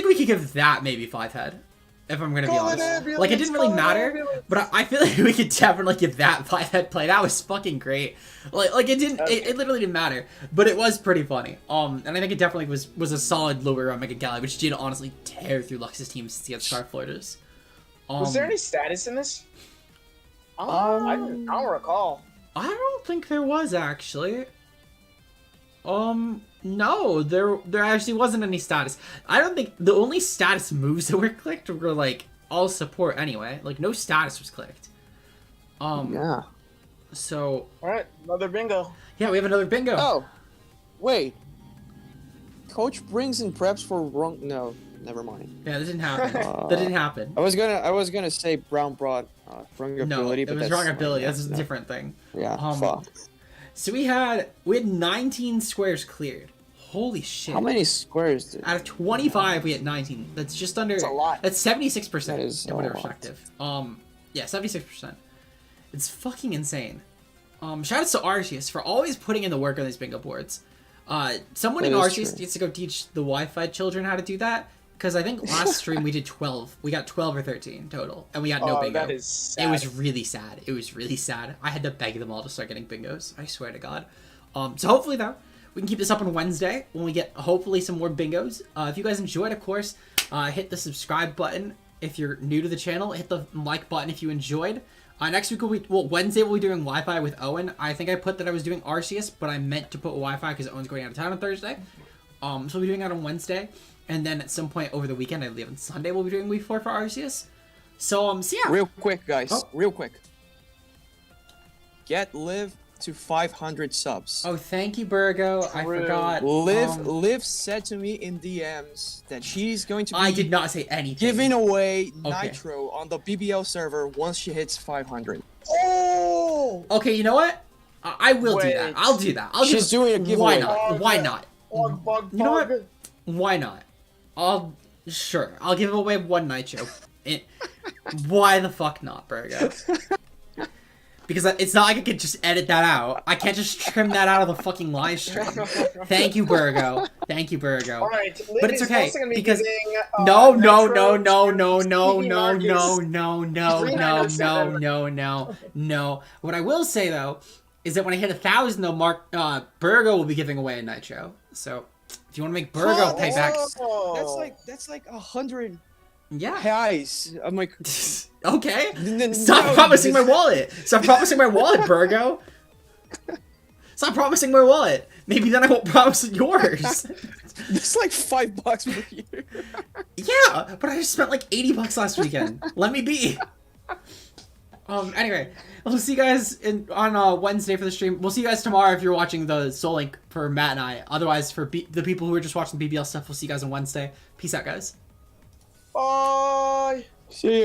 we could give that maybe 5 head, if I'm gonna be Go honest. ambulance, Like it didn't really go matter, ambulance. but I feel like we could definitely give that 5 head play. That was fucking great. Like it didn't it literally didn't matter, but it was pretty funny. And I think it definitely was a solid lower on Mega Galley, which did honestly tear through Lux's team since he had Scarf Florges. Was there any status in this? I don't recall. I don't think there was actually. No, there actually wasn't any status. I don't think the only status moves that were clicked were like all support anyway. Like no status was clicked. Yeah. So Alright, another bingo. yeah, we have another bingo. Oh, wait. Coach brings in preps for wrong. No, never mind. Yeah, that didn't happen. that didn't happen. I was gonna say Brown brought wrong No, ability, it but was that's wrong ability. yeah, That's a no. different thing. Yeah. Fuck. So we had 19 squares cleared. Holy shit! How many squares did? Out of 25, we had 19. That's just under. That's a lot. That's 76% That is in whatever a lot. perspective. Yeah, 76%. It's fucking insane. Shout outs to Arceus for always putting in the work on these bingo boards. Someone That in is Arceus true. needs to go teach the Wi-Fi children how to do that. Because I think last stream we did 12. We got 12 or 13 total, and we got no bingo. That is sad. It was really sad. It was really sad. I had to beg them all to start getting bingos. I swear to God. So hopefully, though, we can keep this up on Wednesday when we get, hopefully, some more bingos. If you guys enjoyed, of course, hit the subscribe button if you're new to the channel. Hit the like button if you enjoyed. Next week, Wednesday, we'll be doing Wi-Fi with Owen. I think I put that I was doing Arceus, but I meant to put Wi-Fi because Owen's going out of town on Thursday. So we'll be doing that on Wednesday. And then at some point over the weekend, I believe on Sunday, we'll be doing Week 4 for Arceus. So yeah. Real quick, guys. Oh. Real quick. Get Liv to 500 subs. Oh, thank you, Burgo. I forgot. Liv said to me in DMs that she's going to be I did not say anything. giving away Okay. Nitro on the BBL server once she hits 500. Oh! Okay, you know what? I will do Wait. that. I'll do that. She's doing a giveaway. Why not? Why not? Bug, You know what? Why not? Sure. I'll give away one Nitro. Why the fuck not, Burgo? Because it's not like I could just edit that out. I can't just trim that out of the fucking live stream. Thank you, Burgo. Thank you, Burgo. All right, But it's okay, because giving, No. What I will say though is that when I hit 1,000 though, Burgo will be giving away a Nitro. So if you want to make Burgo pay back, That's like 100 yeah. highs. I'm like, Okay. Stop promising my wallet. Stop promising my wallet, Burgo. Stop promising my wallet. Maybe then I won't promise yours. It's like $5 per year. Yeah, but I just spent like $80 last weekend. Let me be. Anyway, we'll see you guys on Wednesday for the stream. We'll see you guys tomorrow if you're watching the Soul Link for Matt and I. Otherwise, for the people who are just watching the BBL stuff, we'll see you guys on Wednesday. Peace out, guys. Bye. See ya.